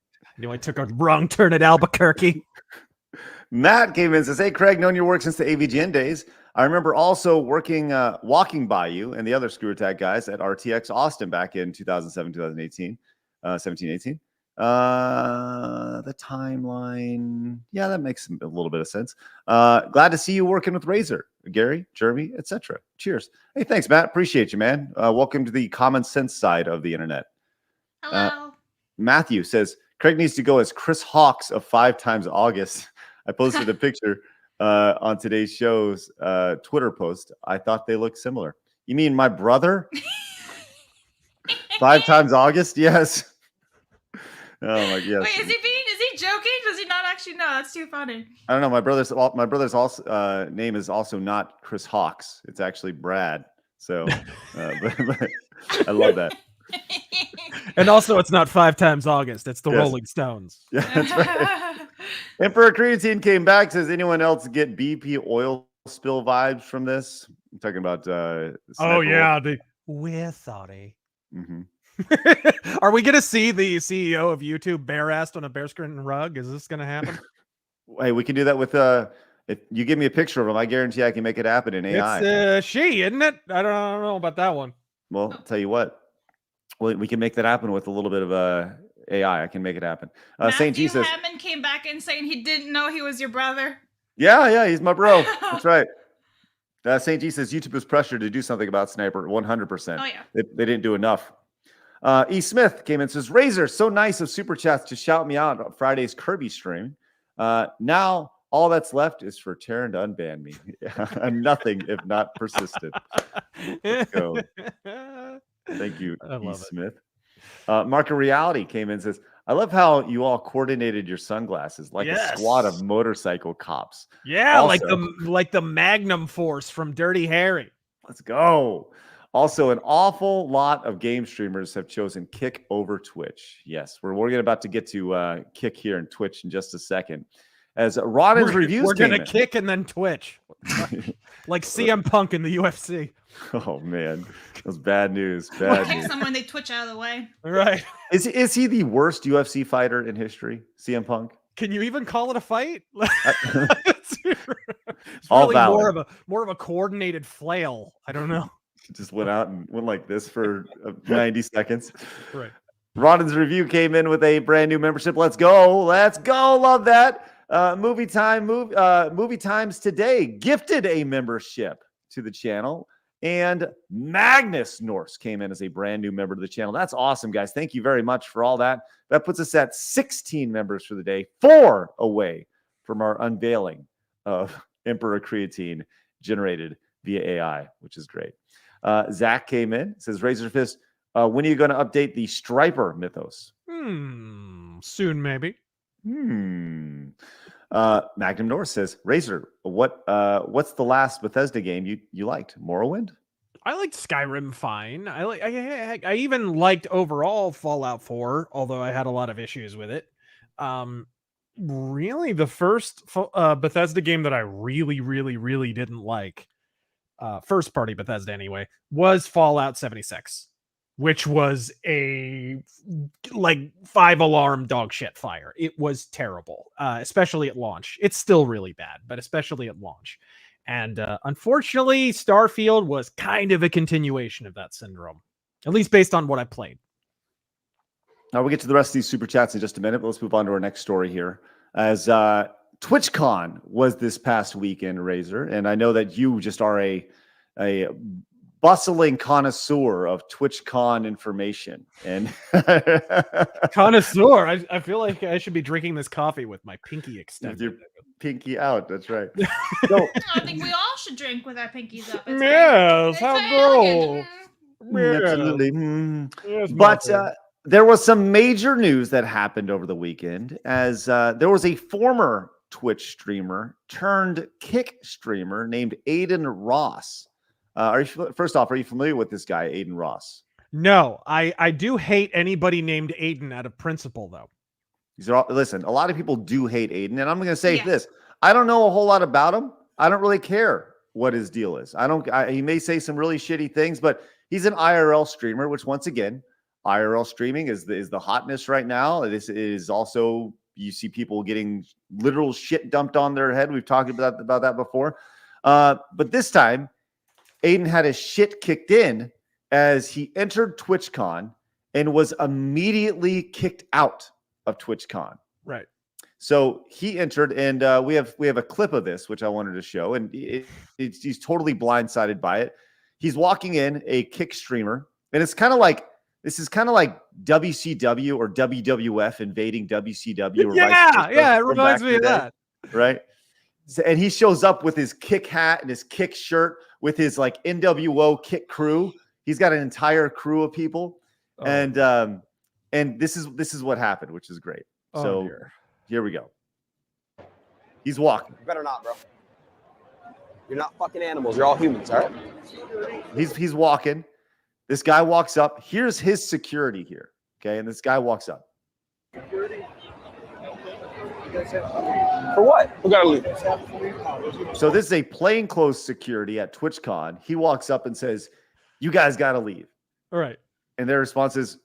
I took a wrong turn at Albuquerque. Matt came in and says, "Hey, Craig, known your work since the AVGN days. I remember also walking by you and the other Screw Attack guys at RTX Austin back in 2007, 2018, 17, 18. The timeline. Yeah, that makes a little bit of sense. Glad to see you working with Razor. Gary, Jeremy, etc. Cheers. Hey, thanks, Matt. Appreciate you, man. Welcome to the common sense side of the internet. Hello. Matthew says Craig needs to go as Chris Hawks of 5 times August. I posted a picture on today's show's Twitter post. I thought they looked similar. You mean my brother? 5 times August? Yes. Oh my god. Wait, is he joking? Does he not actually know? That's too funny. I don't know. My brother's also name is also not Chris Hawks. It's actually Brad. So but I love that. And also, it's not 5 times August. It's the Yes. Rolling Stones. Yeah, that's right. Emperor Creatine came back. Says, anyone else get BP oil spill vibes from this? I'm talking about. Oh yeah, we're sorry. Mm-hmm. Are we gonna see the CEO of YouTube bare-assed on a bearskin rug? Is this gonna happen? Hey, we can do that with if you give me a picture of him, I guarantee I can make it happen in AI. It's she, isn't it? I don't know about that one. Well, I'll tell you what. Well, we can make that happen with a little bit of AI. I can make it happen. St. G says, Hammond came back and saying he didn't know he was your brother. yeah, he's my bro. That's right. St. G says YouTube was pressured to do something about Sniper 100%. Oh yeah. They didn't do enough. E. Smith came in and says, Razor, so nice of Super Chats to shout me out on Friday's Kirby stream. Now all that's left is for Taryn to unban me. I'm nothing if not persistent. Let's go. Thank you, E. Smith. Market Reality came in and says, I love how you all coordinated your sunglasses like a squad of motorcycle cops. Yeah, Also, like the Magnum Force from Dirty Harry. Let's go. Also, an awful lot of game streamers have chosen Kick over Twitch. Yes, we're about to get to Kick here and Twitch in just a second. As Rodden's reviews we're going to kick and then Twitch. Like CM Punk in the UFC. Oh, man. That was bad news. Bad Kick news. someone, they twitch out of the way. Right. Is he the worst UFC fighter in history, CM Punk? Can you even call it a fight? It's All really valid. more of a coordinated flail. I don't know. Just went out and went like this for 90 seconds. Right. Rodden's review came in with a brand new membership. Let's go. Let's go. Love that. Movie Times today gifted a membership to the channel. And Magnus Norse came in as a brand new member to the channel. That's awesome, guys. Thank you very much for all that. That puts us at 16 members for the day, 4 away from our unveiling of Emperor Creatine generated via AI, which is great. Zach came in, says, Razor Fist, when are you going to update the Striper mythos? Soon, maybe. Magnum North says, Razor, what's the last Bethesda game you liked? Morrowind? I liked Skyrim fine. I even liked overall Fallout 4, although I had a lot of issues with it. Really, the first Bethesda game that I really didn't like, first party Bethesda anyway, was Fallout 76, which was a 5-alarm dog shit fire. It was terrible, especially at launch. It's still really bad, but especially at launch. And unfortunately, Starfield was kind of a continuation of that syndrome, at least based on what I played. Now we'll get to the rest of these super chats in just a minute, but let's move on to our next story here. As TwitchCon was this past weekend, Razor, and I know that you just are a bustling connoisseur of TwitchCon information. And Connoisseur. I feel like I should be drinking this coffee with my pinky extended. With your pinky out, that's right. So, I think we all should drink with our pinkies up. Yes, how go? Absolutely. Yes, But there was some major news that happened over the weekend as there was a former Twitch streamer turned Kick streamer named Adin Ross. First off, are you familiar with this guy, Adin Ross? No, I do hate anybody named Adin out of principle, though. Listen, a lot of people do hate Adin, and I'm going to say this. I don't know a whole lot about him. I don't really care what his deal is. He may say some really shitty things, but he's an IRL streamer, which once again, IRL streaming is the hotness right now. This is also, you see people getting literal shit dumped on their head. We've talked about that before. But this time, Adin had his shit kicked in as he entered TwitchCon and was immediately kicked out of TwitchCon. Right. So he entered, and we have a clip of this, which I wanted to show, and he's totally blindsided by it. He's walking in, a kick streamer, and it's kind of like WCW or WWF invading WCW. Or yeah, it reminds me of that, right? So, and he shows up with his kick hat and his kick shirt with his like NWO kick crew. He's got an entire crew of people, and this is what happened, which is great. So here we go. He's walking. You better not, bro. You're not fucking animals. You're all humans, all right? He's walking. This guy walks up. Here's his security here. Okay, and this guy walks up. For what? Who gotta leave? So this is a plainclothes security at TwitchCon. He walks up and says, "You guys gotta leave." All right. And their response is,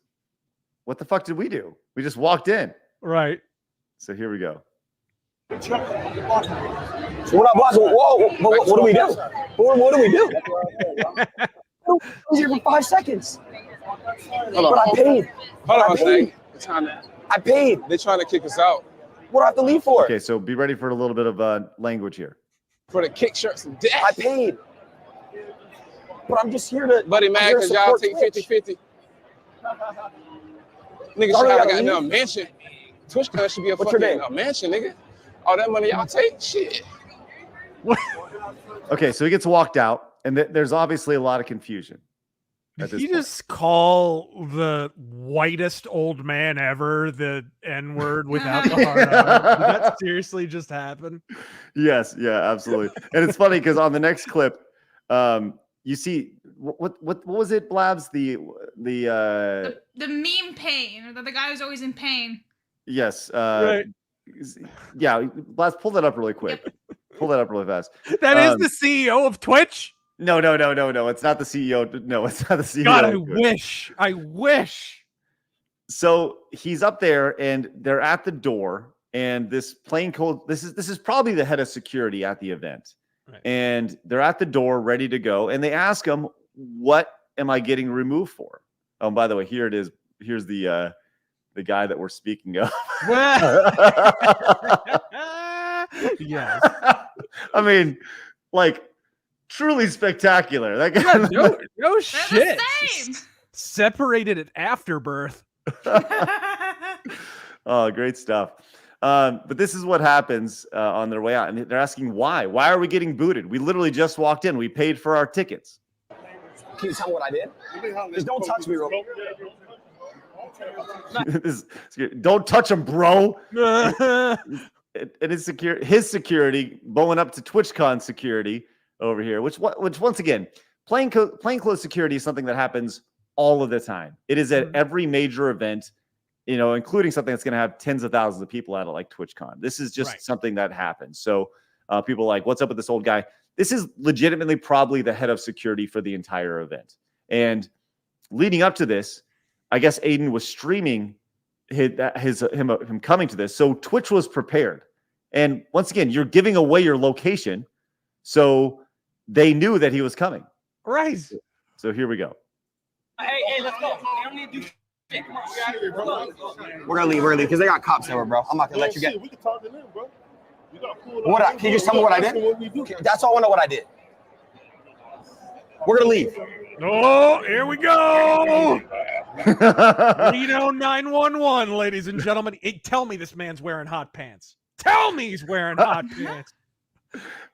"What the fuck did we do? We just walked in." Right. So here we go. So we're not blocking. Whoa, what do we do? What do we do? I was here for 5 seconds. But I paid. Hold on, Snake. I paid. They're trying to kick us out. What do I have to leave for? Okay, so be ready for a little bit of language here. For the kick shirts and death. I paid. But I'm just here to. Buddy, man, because y'all take 50-50. Nigga, should have got a mansion. TwitchCon should be a fucking mansion, nigga. All that money y'all take, shit. Okay, so he gets walked out, and there's obviously a lot of confusion. Did you just call the whitest old man ever the N-word without the hard R? Did that seriously just happen? Yes, yeah, absolutely. And it's funny because on the next clip, you see what was it, Blabs? The meme pain, or the guy who's always in pain. Yes. Right. Yeah, Blabs, pull that up really quick. Pull that up really fast. That is the CEO of Twitch? No. It's not the CEO. No, it's not the CEO. God, I wish. So he's up there, and they're at the door, and this plainclothes. This is probably the head of security at the event, right. And they're at the door, ready to go, and they ask him, "What am I getting removed for?" Oh, by the way, here it is. Here's the guy that we're speaking of. Yes. I mean, like, truly spectacular. That guy. Yeah, no They're shit. the same. Separated at afterbirth. Oh, great stuff. But this is what happens on their way out. And they're asking why. Why are we getting booted? We literally just walked in. We paid for our tickets. Can you tell me what I did? Just don't touch me, real quick. Don't touch him, bro. And his security going up to TwitchCon security over here, which once again, plainclothes security is something that happens all of the time. It is at every major event, including something that's going to have tens of thousands of people at it, like TwitchCon. This is just something that happens. So people are like, what's up with this old guy? This is legitimately probably the head of security for the entire event. And leading up to this, I guess Adin was streaming him coming to this. So Twitch was prepared. And once again, you're giving away your location. So they knew that he was coming. Right. So here we go. Hey, let's go. We don't need to do shit. Come on, we're gonna leave because they got cops there, bro. I'm not gonna let you get. We can talk to them, bro. You gotta pull Can you just tell me what I did? That's all I want to know what I did. We're gonna leave. Oh, here we go. Reno 911, ladies and gentlemen. Tell me this man's wearing hot pants. Tell me he's wearing hot pants.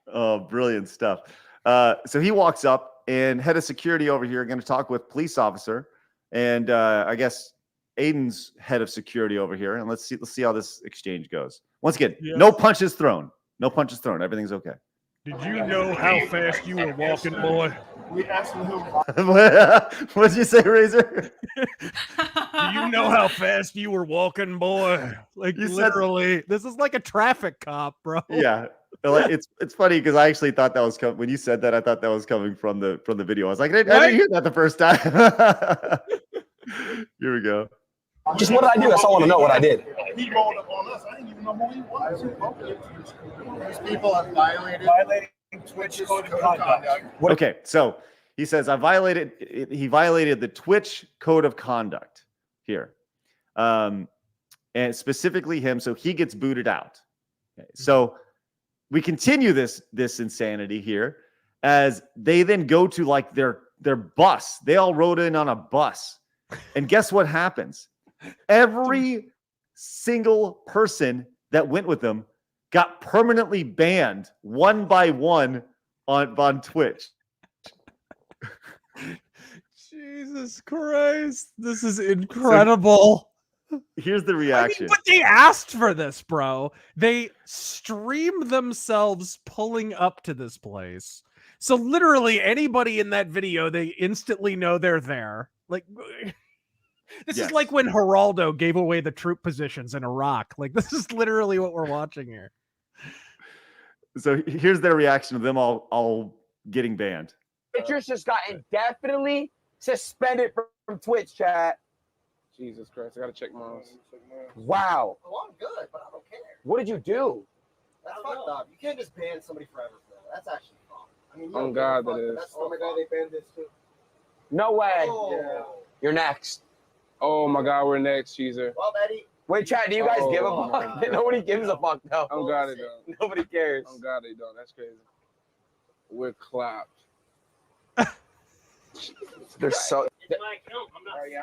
Oh, brilliant stuff. So he walks up, and head of security over here going to talk with police officer, and I guess Adin's head of security over here, and let's see how this exchange goes. Once again, no punches thrown. No punches thrown. Everything's okay. Did you know how fast you were walking, boy? We asked him. What did you say, Razor? Do you know how fast you were walking, boy? Like, you literally, this is like a traffic cop, bro. Yeah. It's funny because I actually thought that was coming when you said that. I thought that was coming from the video. I was like, I didn't hear that the first time. Here we go. Just what did I do? That's all I want to know what I did. He rolled up on us. I didn't even know who he was. These people have violating Twitch's code of conduct. Okay, so he says he violated the Twitch code of conduct here. and specifically him. So he gets booted out. Okay, so we continue this insanity here as they then go to like their bus. They all rode in on a bus. And guess what happens? Every single person that went with them got permanently banned one by one on Twitch. Jesus Christ. This is incredible. Here's the reaction. But they asked for this, bro. They streamed themselves pulling up to this place. So literally anybody in that video, they instantly know they're there. Like, this is like when Geraldo gave away the troop positions in Iraq. Like, this is literally what we're watching here. So here's their reaction to them all getting banned. Pictures just got indefinitely suspended from Twitch, chat. Jesus Christ, I gotta check mine. Wow. Oh, I'm good, but I don't care. What did you do? That's fucked up. You can't just ban somebody forever for that. That's actually wrong. I mean, Oh God, that is. That's oh my God, they banned this too. No way. Oh. Yeah. You're next. Oh my God, we're next, Cheezer. Well, Eddie. Wait, chat, do you guys give a Oh. fuck? Nobody gives a fuck, though. I'm glad they don't. Nobody cares. I'm glad they don't. That's crazy. We're clapped. They're so...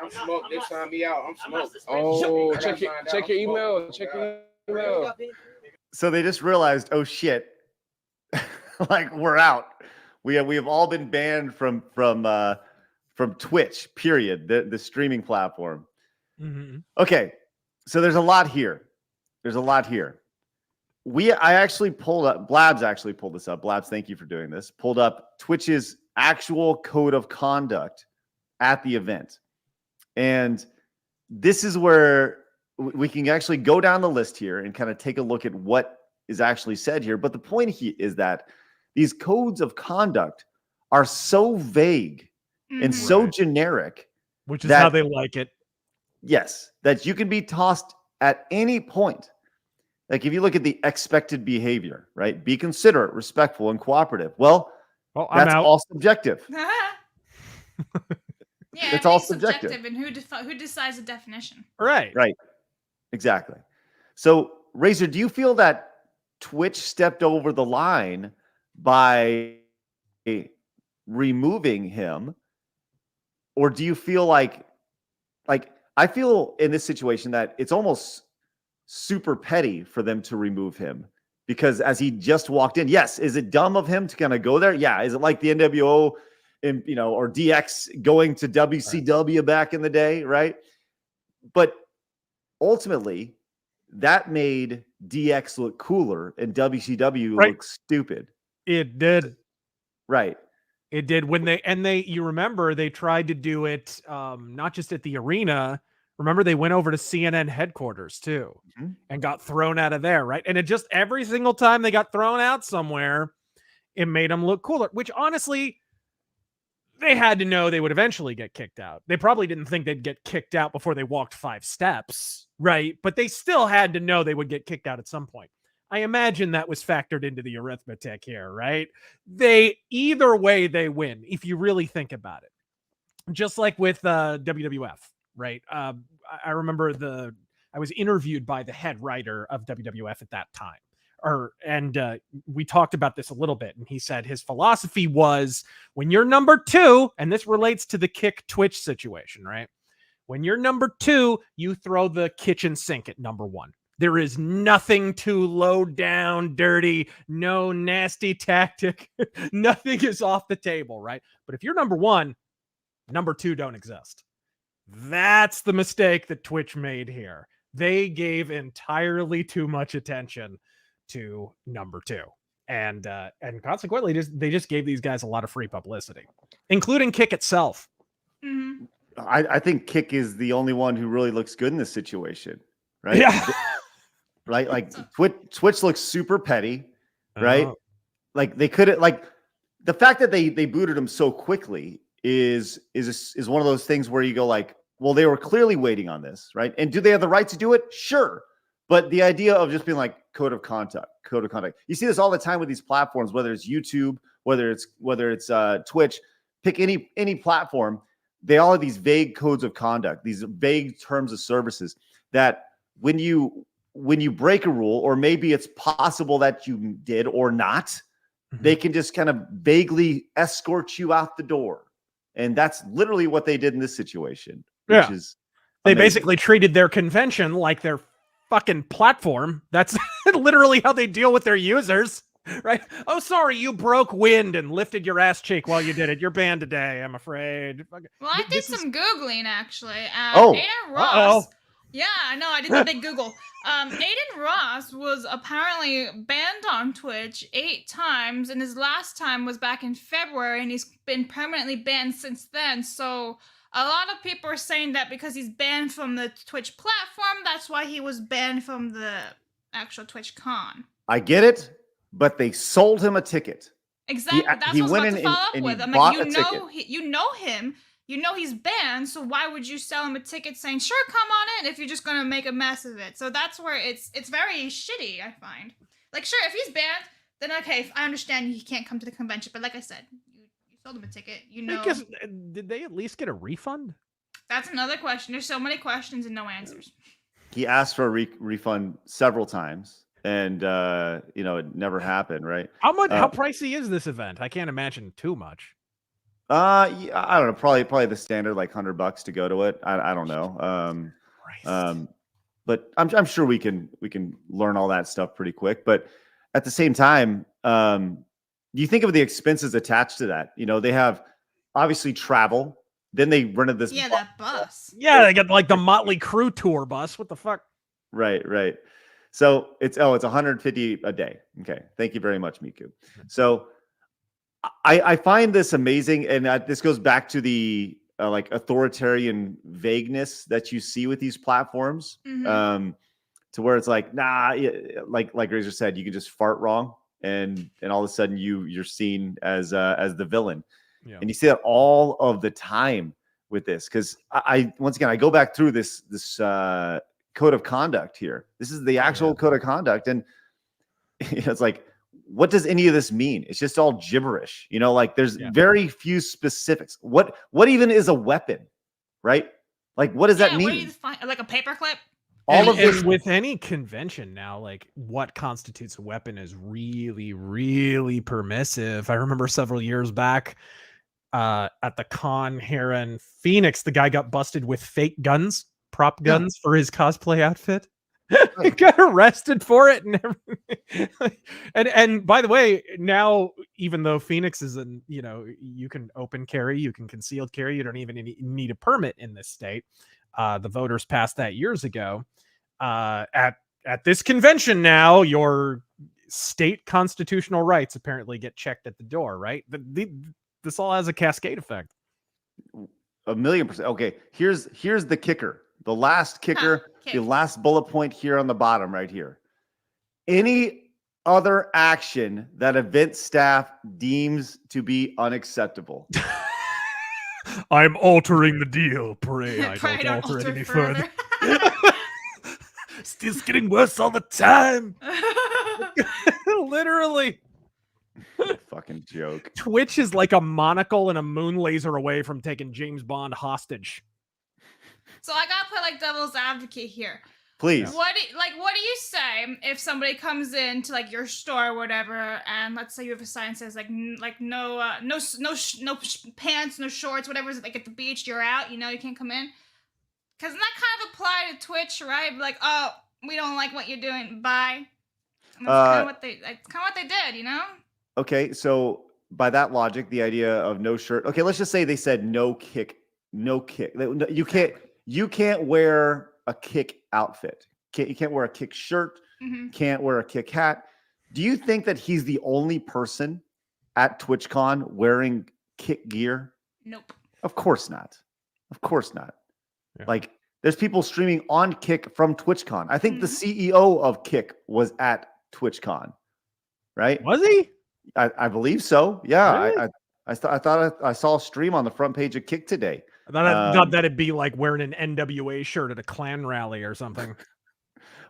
I'm smoked. They signed me out. I'm smoked. Oh, check your email. Check your email. So they just realized, oh shit, like we're out. We have all been banned from Twitch. Period. The streaming platform. Mm-hmm. Okay, so there's a lot here. I actually pulled up. Blabs actually pulled this up. Blabs, thank you for doing this. Pulled up Twitch's actual code of conduct at the event, and this is where we can actually go down the list here and kind of take a look at what is actually said here. But the point is that these codes of conduct are so vague and so generic, which is how they like it. Yes, that you can be tossed at any point. Like if you look at the expected behavior, right? Be considerate, respectful, and cooperative. Well, that's all subjective. Yeah, it's all subjective. And who decides the definition? Right. Exactly. So, Razor, do you feel that Twitch stepped over the line by removing him, or do you feel like I feel in this situation that it's almost super petty for them to remove him, because as he just walked in, yes, is it dumb of him to kind of go there? Yeah. Is it like the NWO and or DX going to WCW back in the day, right? But ultimately, that made DX look cooler and WCW look stupid. It did. Right. It did when you remember they tried to do it not just at the arena. Remember they went over to CNN headquarters too and got thrown out of there, right? And it just every single time they got thrown out somewhere, it made them look cooler, which honestly, they had to know they would eventually get kicked out. They probably didn't think they'd get kicked out before they walked 5 steps, right? But they still had to know they would get kicked out at some point. I imagine that was factored into the arithmetic here, right? Either way, they win, if you really think about it. Just like with WWF, right? I remember I was interviewed by the head writer of WWF at that time. We talked about this a little bit, and he said his philosophy was when you're number 2, and this relates to the Kick Twitch situation, right? When you're number 2, you throw the kitchen sink at number 1. There is nothing too low down, dirty, no nasty tactic. Nothing is off the table, right? But if you're number 1, number 2 don't exist. That's the mistake that Twitch made here. They gave entirely too much attention to number 2. And consequently, they just gave these guys a lot of free publicity, including Kick itself. Mm-hmm. I think Kick is the only one who really looks good in this situation, right? Yeah. Right? Like Twitch looks super petty, right? Like they couldn't, like the fact that they booted him so quickly is one of those things where you go like, well, they were clearly waiting on this, right? And do they have the right to do it? Sure. But the idea of just being like code of conduct. You see this all the time with these platforms, whether it's YouTube, whether it's Twitch, pick any platform. They all have these vague codes of conduct, these vague terms of services that when you break a rule, or maybe it's possible that you did or not, they can just kind of vaguely escort you out the door. And that's literally what they did in this situation, which is they amazing. basically treated their convention like their fucking platform. That's literally how they deal with their users, right? Oh, sorry, you broke wind and lifted your ass cheek while you did it. You're banned today, I'm afraid. Well, I did some Googling, actually. Oh. Adin Ross. Yeah, I know. I did the big Google. Adin Ross was apparently banned on Twitch 8 times, and his last time was back in February, and he's been permanently banned since then. So a lot of people are saying that because he's banned from the Twitch platform, that's why he was banned from the actual TwitchCon. I get it, but they sold him a ticket. Exactly. That's he what I was went about to in follow up and with. he I'm bought like, a ticket. you know him. You know he's banned, so why would you sell him a ticket saying, sure, come on in, if you're just going to make a mess of it? So that's where it's very shitty, I find. Like, sure, if he's banned, then okay, I understand he can't come to the convention. But like I said, you sold him a ticket. You know. Did they at least get a refund? That's another question. There's so many questions and no answers. He asked for a refund several times, and it never happened, right? How much? How pricey is this event? I can't imagine too much. I don't know. Probably the standard, like $100 to go to it. I don't know. But I'm sure we can learn all that stuff pretty quick. But at the same time, you think of the expenses attached to that. They have obviously travel. Then they rented this. Yeah, that bus. Yeah, they got like the Motley Crue tour bus. What the fuck? Right. So it's $150 a day. Okay, thank you very much, Miku. So I find this amazing, and this goes back to the like authoritarian vagueness that you see with these platforms, to where it's like, nah, like Razor said, you can just fart wrong, and all of a sudden you're seen as the villain, and you see that all of the time with this. Because I once again I go back through this code of conduct here. This is the actual code of conduct, and it's like, what does any of this mean? It's just all gibberish, like there's very few specifics. What even is a weapon, right? Like, what does that mean? What do you define, like a paperclip? All of this with any convention now, like what constitutes a weapon is really, really permissive. I remember several years back at the con here in Phoenix, the guy got busted with fake guns, prop guns for his cosplay outfit. He got arrested for it and everything. and by the way, now even though Phoenix is you can open carry, you can concealed carry, you don't even need a permit in this state. The voters passed that years ago. At this convention now, your state constitutional rights apparently get checked at the door, right? This all has a cascade effect. 1,000,000%. Okay, here's the kicker. The last kicker, the last bullet point here on the bottom right here. Any other action that event staff deems to be unacceptable. I'm altering the deal. Pray I don't alter it any further. It's getting worse all the time. Literally. Fucking joke. Twitch is like a monocle and a moon laser away from taking James Bond hostage. So I gotta play like devil's advocate here. Please. What do you say if somebody comes into like your store or whatever, and let's say you have a sign that says no pants, no shorts, whatever, like at the beach, you're out, you can't come in. Because that kind of apply to Twitch, right? Like, oh, we don't like what you're doing, bye. And that's kind of what they did, Okay, so by that logic, the idea of no shirt. Okay, let's just say they said no kick. You can't wear a kick outfit. You can't wear a kick shirt. Can't wear a kick hat. Do you think that he's the only person at TwitchCon wearing kick gear? Nope. Of course not. Yeah. Like, there's people streaming on Kick from TwitchCon. I think the CEO of Kick was at TwitchCon, right? Was he? I believe so. Yeah. Really? I thought I saw a stream on the front page of Kick today. I thought that'd be like wearing an NWA shirt at a Klan rally or something.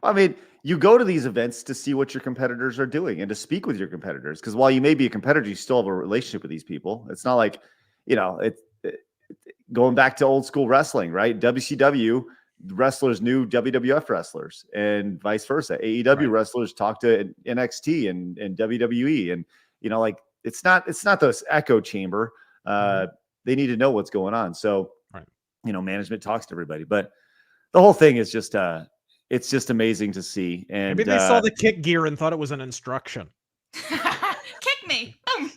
I mean, you go to these events to see what your competitors are doing and to speak with your competitors. Because while you may be a competitor, you still have a relationship with these people. It's not like, going back to old school wrestling, right? WCW wrestlers knew WWF wrestlers and vice versa. AEW wrestlers talk to NXT and WWE, and like it's not this echo chamber. They need to know what's going on. So management talks to everybody, but the whole thing is just it's just amazing to see. And maybe they saw the kick gear and thought it was an instruction. Kick me. Boom.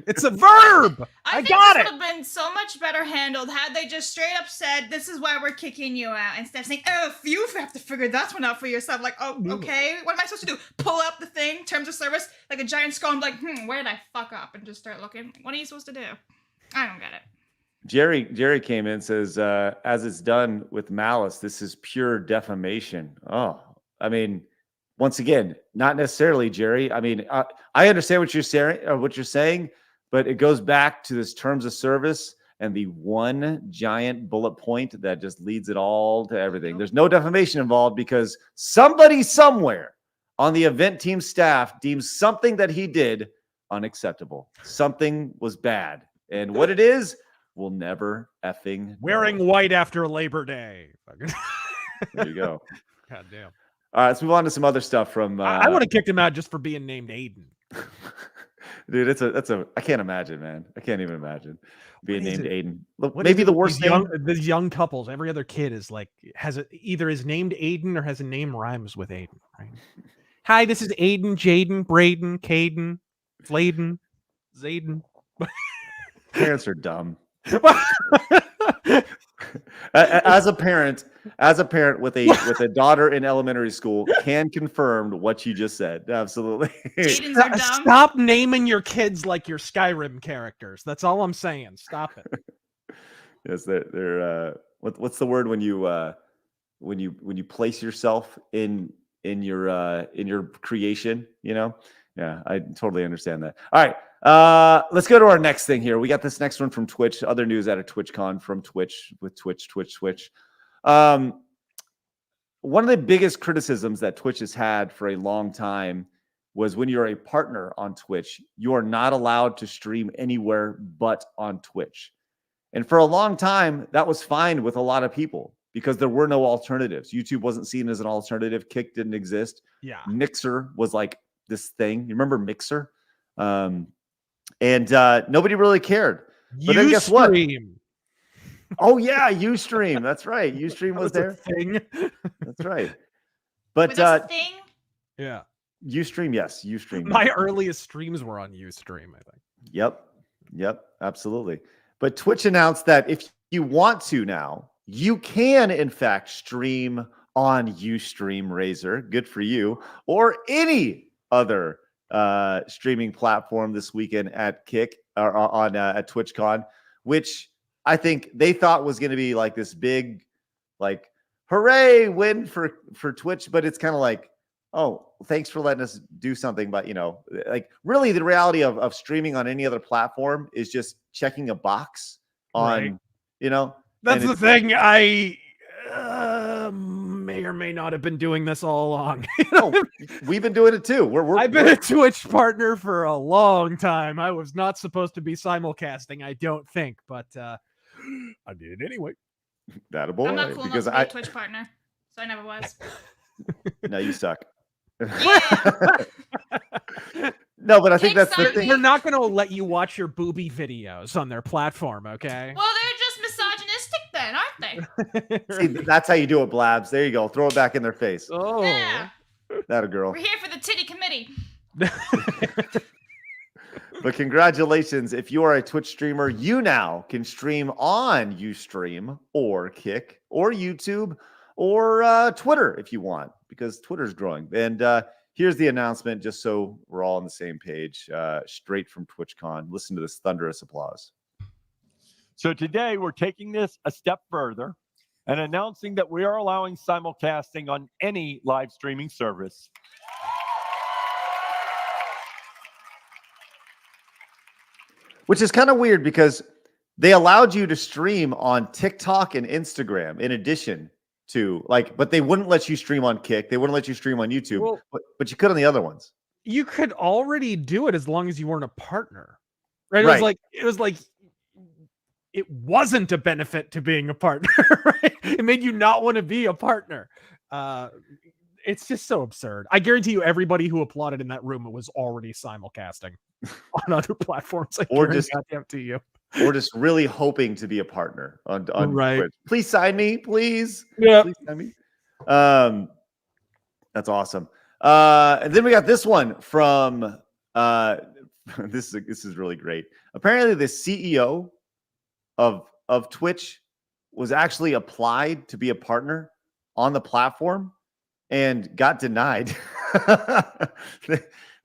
It's a verb. I got it. This would have been so much better handled had they just straight up said, "This is why we're kicking you out," instead of saying, "Oh, if you have to figure that one out for yourself." Like, oh, okay, what am I supposed to do? Pull up the thing, terms of service, like a giant skull, and be like, where did I fuck up? And just start looking. What are you supposed to do? I don't get it. Jerry came in and says, as it's done with malice, this is pure defamation. Oh, I mean, once again, not necessarily, Jerry. I mean, I understand what you're saying, but it goes back to this terms of service and the one giant bullet point that just leads it all to everything. There's no defamation involved because somebody somewhere on the event team staff deems something that he did unacceptable. Something was bad. And what it is, we'll never effing wearing know. White after Labor Day. There you go. God damn. All right, let's move on to some other stuff from. I would have kicked him out just for being named Adin. Dude, I can't imagine, man. I can't even imagine being named Adin. Look, What maybe is the it? worst name. These young couples, every other kid is like either is named Adin or has a name rhymes with Adin. Right? Hi, this is Adin, Jaden, Braden, Caden, Fladen, Zayden. Parents are dumb. As a parent with a daughter in elementary school, can confirm what you just said. Absolutely. Jadens are dumb. Stop naming your kids like your Skyrim characters. That's all I'm saying. Stop it. Yes, they're what's the word when you place yourself in your creation, Yeah, I totally understand that. All right. Let's go to our next thing here. We got this next one from Twitch. Other news out of TwitchCon from Twitch with Twitch. One of the biggest criticisms that Twitch has had for a long time was when you're a partner on Twitch, you are not allowed to stream anywhere but on Twitch. And for a long time, that was fine with a lot of people because there were no alternatives. YouTube wasn't seen as an alternative. Kick didn't exist. Yeah. Mixer was like this thing. You remember Mixer? And nobody really cared. But then guess what? Oh yeah, Ustream. That's right. Ustream was there. Thing. That's right. But thing? Yeah. Ustream, yes, Ustream. My earliest streams were on Ustream, I think. Yep, absolutely. But Twitch announced that if you want to now, you can in fact stream on Ustream Razor. Good for you. Or any other streaming platform this weekend at Kick or on at TwitchCon, which I think they thought was going to be like this big, like, hooray win for Twitch, but it's kind of like, oh, thanks for letting us do something. But like really the reality of streaming on any other platform is just checking a box on, That's the thing. I may or may not have been doing this all along. We've been doing it too. I've been a Twitch partner for a long time. I was not supposed to be simulcasting, I don't think, but I did it anyway. That a boy. I'm not cool enough to be a Twitch partner, so I never was. No, you suck. Yeah. No, but I think that's the thing. They're not going to let you watch your booby videos on their platform, okay? Well, they're just misogynistic then, aren't they? See, that's how you do it, Blabs. There you go. Throw it back in their face. Oh, yeah. That a girl. We're here for the titty committee. But congratulations. If you are a Twitch streamer, you now can stream on Ustream or Kick or YouTube or Twitter if you want, because Twitter's growing. And here's the announcement, just so we're all on the same page, straight from TwitchCon. Listen to this thunderous applause. So today we're taking this a step further and announcing that we are allowing simulcasting on any live streaming service. Which is kind of weird because they allowed you to stream on TikTok and Instagram in addition to but they wouldn't let you stream on Kick. They wouldn't let you stream on YouTube, well, but you could on the other ones. You could already do it as long as you weren't a partner, right? Right. It was like it wasn't a benefit to being a partner. Right? It made you not want to be a partner. It's just so absurd. I guarantee you, everybody who applauded in that room was already simulcasting on other platforms, or just to you, or just really hoping to be a partner on Twitch. Please sign me, please. Yeah, please sign me. That's awesome. And then we got this one from this is really great. Apparently, the CEO of Twitch was actually applied to be a partner on the platform and got denied.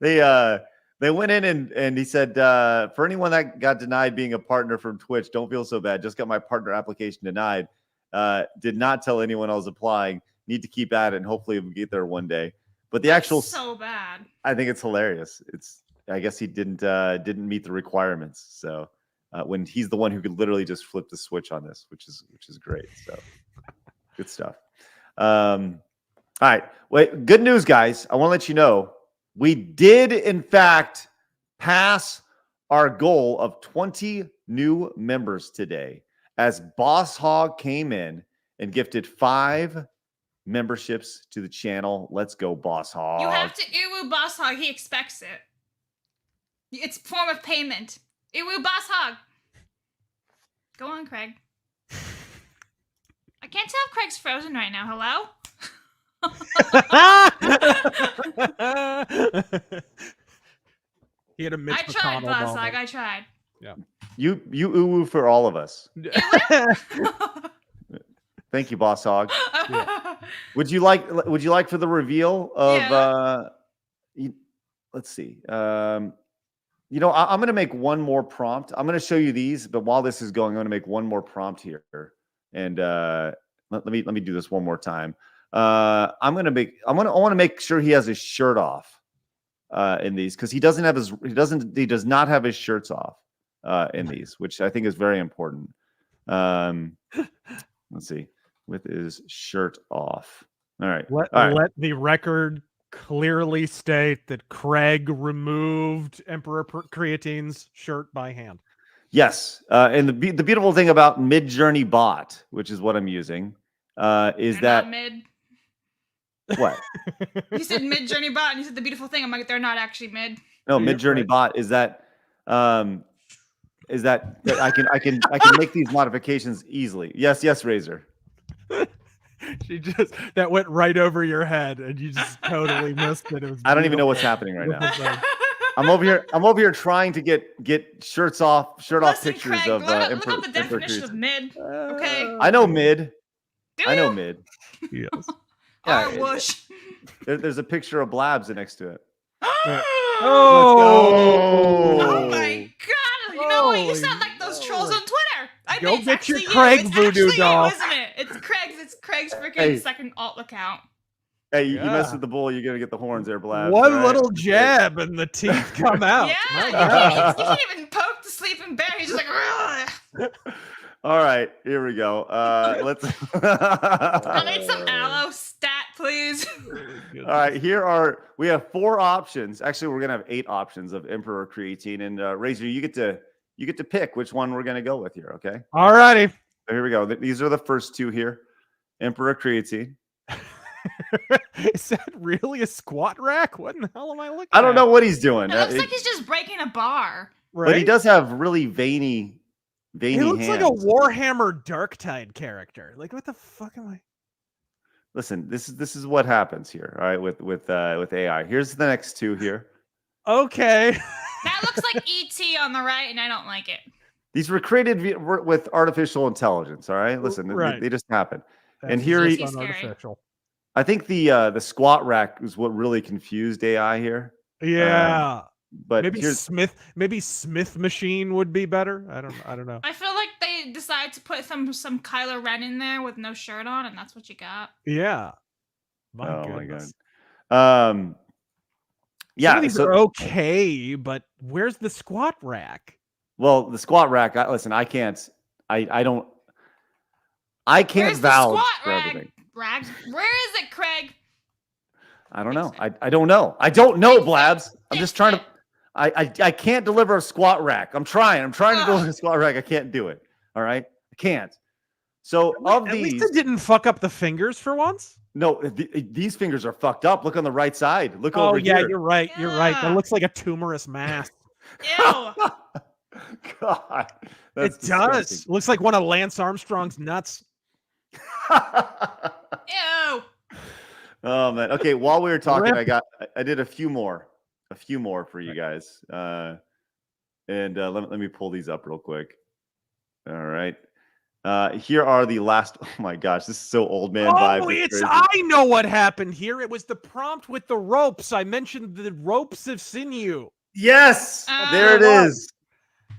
They went in and he said, for anyone that got denied being a partner from Twitch, don't feel so bad. Just got my partner application denied. Did not tell anyone I was applying. Need to keep at it and hopefully we'll get there one day. But the actual so bad. I think it's hilarious. I guess he didn't meet the requirements. So when he's the one who could literally just flip the switch on this, which is great. So good stuff. All right. Wait, good news, guys. I want to let you know we did, in fact, pass our goal of 20 new members today as Boss Hog came in and gifted 5 memberships to the channel. Let's go, Boss Hog. You have to Iwu Boss Hog. He expects it. It's a form of payment. Iwu Boss Hog. Go on, Craig. I can't tell if Craig's frozen right now. Hello? He had a Mitch I tried, McConnell Boss moment. Hog. I tried. Yeah. You uwu for all of us. Thank you, Boss Hog. Yeah. Would you like for the reveal of let's see. I'm going to make one more prompt. I'm going to show you these, but while this is going, I'm going to make one more prompt here. And let me do this one more time. I want to make sure he has his shirt off in these, because he does not have his shirts off in these, which I think is very important. Let's see, with his shirt off. All right. Let the record clearly state that Craig removed Emperor Creatine's shirt by hand. Yes, and the beautiful thing about Midjourney Bot, which is what I'm using, is They're that not mid. What? You said Midjourney Bot, and you said the beautiful thing. I'm like, they're not actually mid. No, Midjourney Bot is that I can make these modifications easily. Yes, Razor. That went right over your head, and you just totally missed it. It was I don't even know what's happening right now. I'm over here trying to get shirt off pictures Craig, of look up the definition of mid. Okay. I know mid. Do I know you? mid. Yes. Yeah, whoosh. There's a picture of Blabs next to it. Oh my god! You know what? You sound like those trolls on Twitter. I Go think it's get actually your Craig you. It's voodoo actually doll. you, isn't it? It's Craig's. It's Craig's freaking second alt account. Hey, you mess with the bull, you're gonna get the horns there, Blabs. One little jab and the teeth come out. Yeah, you can't even poke the sleeping bear. He's just like, ugh. All right, here we go. Let's. I need some aloe stat, please. All right, we have 4 options. Actually, we're gonna have 8 options of Emperor Creatine, and Razor, you get to pick which one we're gonna go with here. Okay. All righty. So here we go. These are the first 2 here. Emperor Creatine. Is that really a squat rack? What in the hell am I looking at? I don't know what he's doing. It looks like he's just breaking a bar. Right? But he does have really veiny He looks hands. like a Warhammer Darktide character. Like, what the fuck am I? Listen, this is what happens here. All right, with AI. Here's the next 2 here. Okay. That looks like ET on the right, and I don't like it. These were created with artificial intelligence. All right, listen, Right. they just happen. That's And here just He's unartificial. I think the squat rack is what really confused AI here. Yeah. But maybe here's Smith machine would be better. I don't know. I feel like they decided to put some Kylo Ren in there with no shirt on, and that's what you got. Yeah. My goodness. God. Yeah, Some of these are okay, but where's the squat rack? Well, the squat rack. Listen, I can't Where's the vouch squat for rack? everything. Rags. Where is it, Craig? I don't know. I don't know. I don't know, Blabs. I'm just trying to. I can't deliver a squat rack. I'm trying to deliver a squat rack. I can't do it. All right, I can't. So At least it didn't fuck up the fingers for once. no, these fingers are fucked up. Look on the right side. Look over yeah, here. you're right. You're right. That Yeah. looks like a tumorous mass. Ew. God, It does. Looks like one of Lance Armstrong's nuts. Ew. Oh man. Okay, while we were talking, Rip. I did a few more for you guys. Let me pull these up real quick. All right. Here are the last. Oh my gosh, this is so old man vibe. Oh, It's crazy. I know what happened here. It was the prompt with the ropes. I mentioned the ropes of sinew. Yes, there it Oh. is.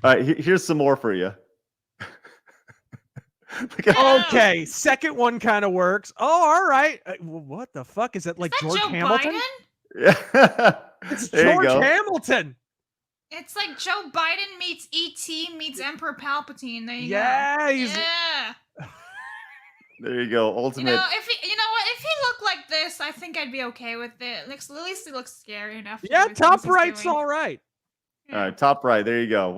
All right, here's some more for you. Okay, second one kind of works. Oh, all right. What the fuck is that? Like Is that George Joe Hamilton? Biden? Yeah. It's There you George go. Hamilton. It's like Joe Biden meets E.T. meets Emperor Palpatine. There you Yeah, go. he's Yeah. There you go. You Ultimate. know, if he looked like this, I think I'd be okay with it. At least he looks scary enough. to yeah, do the top things he's right's doing. all right. All right, top right. There you go.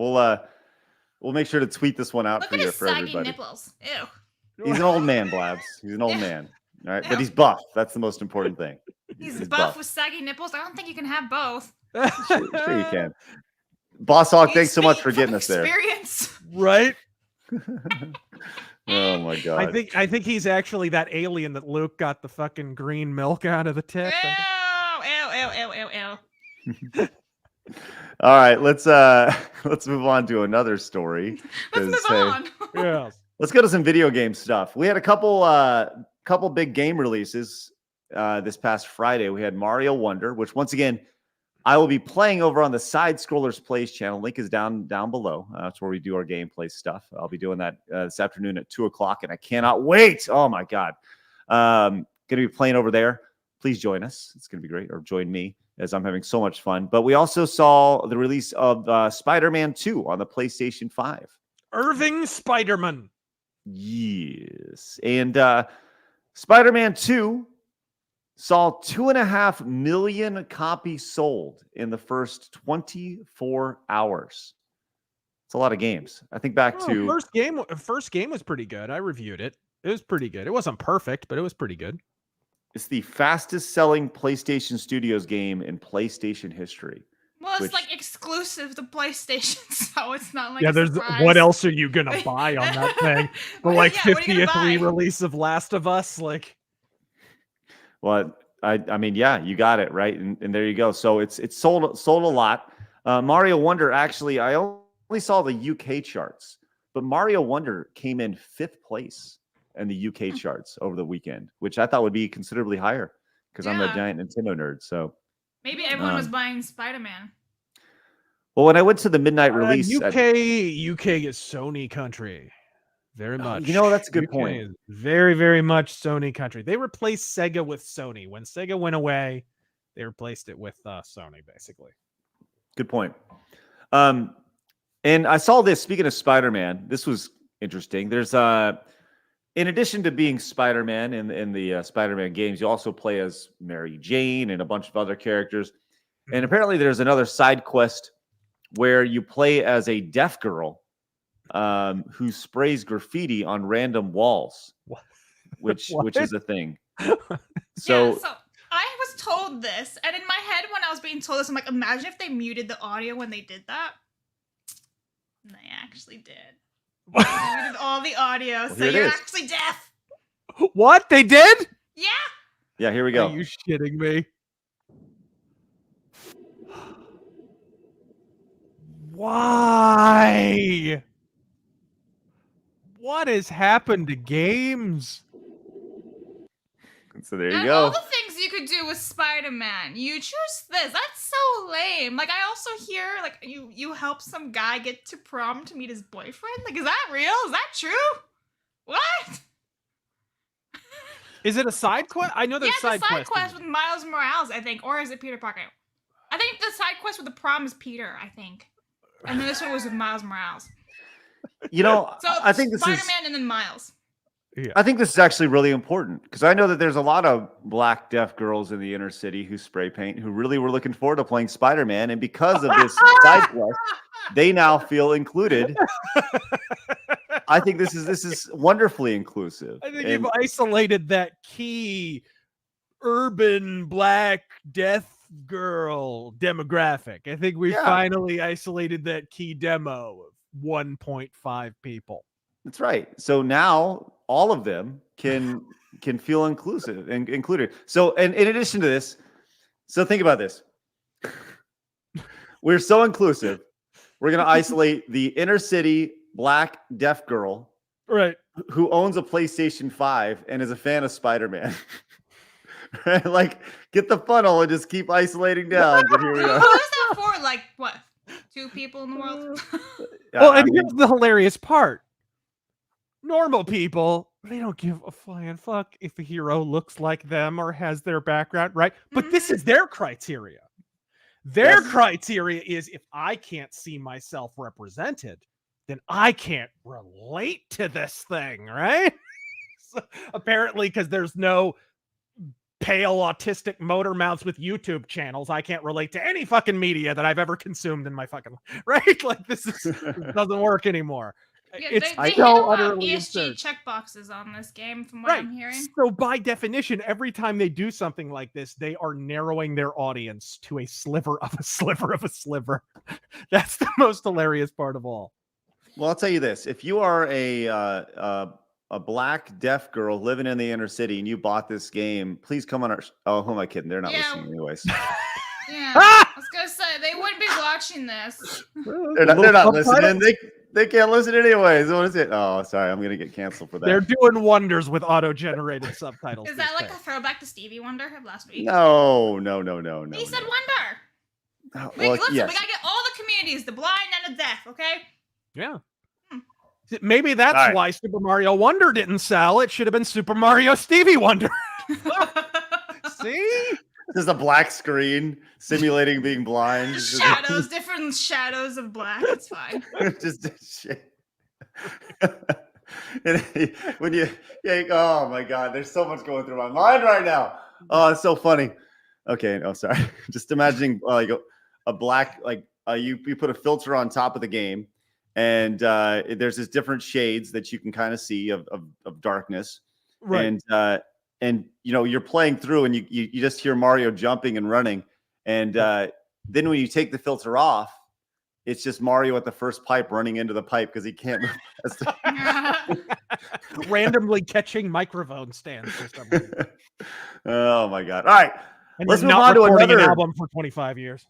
We'll make sure to tweet this one out Look for at you his for saggy everybody. nipples. Ew. He's an old man, Blabs. He's an old Yeah. man. All right, Yeah. but he's buff. That's the most important thing. He's buff with saggy nipples. I don't think you can have both. Sure you can. Boss Hawk, thanks so much for getting us there. Experience. Right? Oh my god. I think he's actually that alien that Luke got the fucking green milk out of the tip. Ew. All right, let's move on to another story. Let's move 'cause, on. Yeah. Let's go to some video game stuff. We had a couple big game releases this past Friday. We had Mario Wonder, which once again I will be playing over on the SideScrollers Plays channel. Link is down below. That's where we do our gameplay stuff. I'll be doing that this afternoon at 2:00, and I cannot wait. Oh my god, gonna be playing over there. Please join us. It's gonna be great, or join me as I'm having so much fun. But we also saw the release of Spider-Man 2 on the PlayStation 5. Irving Spiderman. Yes. And Spider-Man 2 saw 2.5 million copies sold in the first 24 hours. It's a lot of games. I think back to first game was pretty good. I reviewed it. It was pretty good. It wasn't perfect, but it was pretty good. it's the fastest selling PlayStation Studios game in PlayStation history. Well, it's like exclusive to PlayStation, so it's not like Yeah, a there's surprise. what else are you gonna buy on that thing? The Well, like yeah, what are you 50th gonna buy? re-release of Last of Us, like. Well, I mean, yeah, you got it right, and there you go. So it's sold a lot. Mario Wonder, actually, I only saw the UK charts, but Mario Wonder came in 5th place in the UK charts over the weekend, which I thought would be considerably higher because I'm a Yeah. giant Nintendo nerd. So Maybe everyone was buying Spider-Man. well, when I went to the midnight release, UK is Sony country. Very much. you know, that's a good UK point. is very, very much Sony country. They replaced Sega with Sony. When Sega went away, they replaced it with Sony, basically. Good point. And I saw this, speaking of Spider-Man, this was interesting. There's in addition to being Spider-Man in the Spider-Man games, you also play as Mary Jane and a bunch of other characters. And apparently there's another side quest where you play as a deaf girl who sprays graffiti on random walls, which is a thing. So, Yeah, so I was told this, and in my head when I was being told this, I'm like, imagine if they muted the audio when they did that. And they actually did. They muted all the audio, so here it you're is. actually deaf. What? They did? Yeah. yeah, here we go. Are you shitting me? Why? What has happened to games? So there you And go. all the things you could do with Spider-Man, you choose this. That's so lame. Like, I also hear, like, you help some guy get to prom to meet his boyfriend. Like, is that real? Is that true? What? Is it a side quest? I know there's Yeah, side it's a side quests. quest with Miles Morales, I think. Or is it Peter Parker? I think the side quest with the prom is Peter, I think. And then this one was with Miles Morales. You know, So I think this Spider-Man and then Miles. I think this is actually really important because I know that there's a lot of black deaf girls in the inner city who spray paint who really were looking forward to playing Spider-Man, and because of this side quest, they now feel included. I think this is wonderfully inclusive. I think you've isolated that key urban black death girl demographic. I think we finally isolated that key demo of 1.5 people. That's right. So now all of them can feel inclusive and included. So, and in addition to this, so think about this. We're so inclusive. We're going to isolate the inner city black deaf girl, right, who owns a PlayStation 5 and is a fan of Spider-Man. Right? Like, get the funnel and just keep isolating down. But here we go. Who is that for? Like, what? 2 people in the world? Well, and here's the hilarious part. Normal people, they don't give a flying fuck if a hero looks like them or has their background, right? But this is their criteria. Their criteria is if I can't see myself represented, then I can't relate to this thing, right? So, apparently, because there's no pale autistic motor mouths with YouTube channels, I can't relate to any fucking media that I've ever consumed in my fucking life, right? Like this doesn't work anymore. Yeah, they so have utterly ESG absurd. checkboxes on this game, from what I'm hearing. So by definition, every time they do something like this, they are narrowing their audience to a sliver of a sliver of a sliver. That's the most hilarious part of all. Well, I'll tell you this: if you are a black deaf girl living in the inner city and you bought this game, please come on our. Oh, who am I kidding? They're not listening anyways. Yeah, I was gonna say they wouldn't be watching this. They're not listening. They can't listen anyways. What is it? Oh, sorry, I'm gonna get canceled for that. They're doing wonders with auto-generated subtitles. Is that like a throwback to Stevie Wonder of last week? No. He said Wonder. Well, Listen, yes. we gotta get all the communities, the blind and the deaf, okay? Yeah. Maybe that's why Super Mario Wonder didn't sell. It should have been Super Mario Stevie Wonder. See? There's a black screen simulating being blind. Shadows, different shadows of black. It's fine. Just shit. When you, oh my God, there's so much going through my mind right now. Oh, it's so funny. Okay, no, sorry. Just imagining like a black, like you put a filter on top of the game, and there's this different shades that you can kind of see of darkness, right? And you know, you're playing through and you just hear Mario jumping and running. And then when you take the filter off, it's just Mario at the first pipe running into the pipe because he can't move past it. Randomly catching microphone stands for some reason. Oh my God. All right. And let's move not on to recording another an album for 25 years.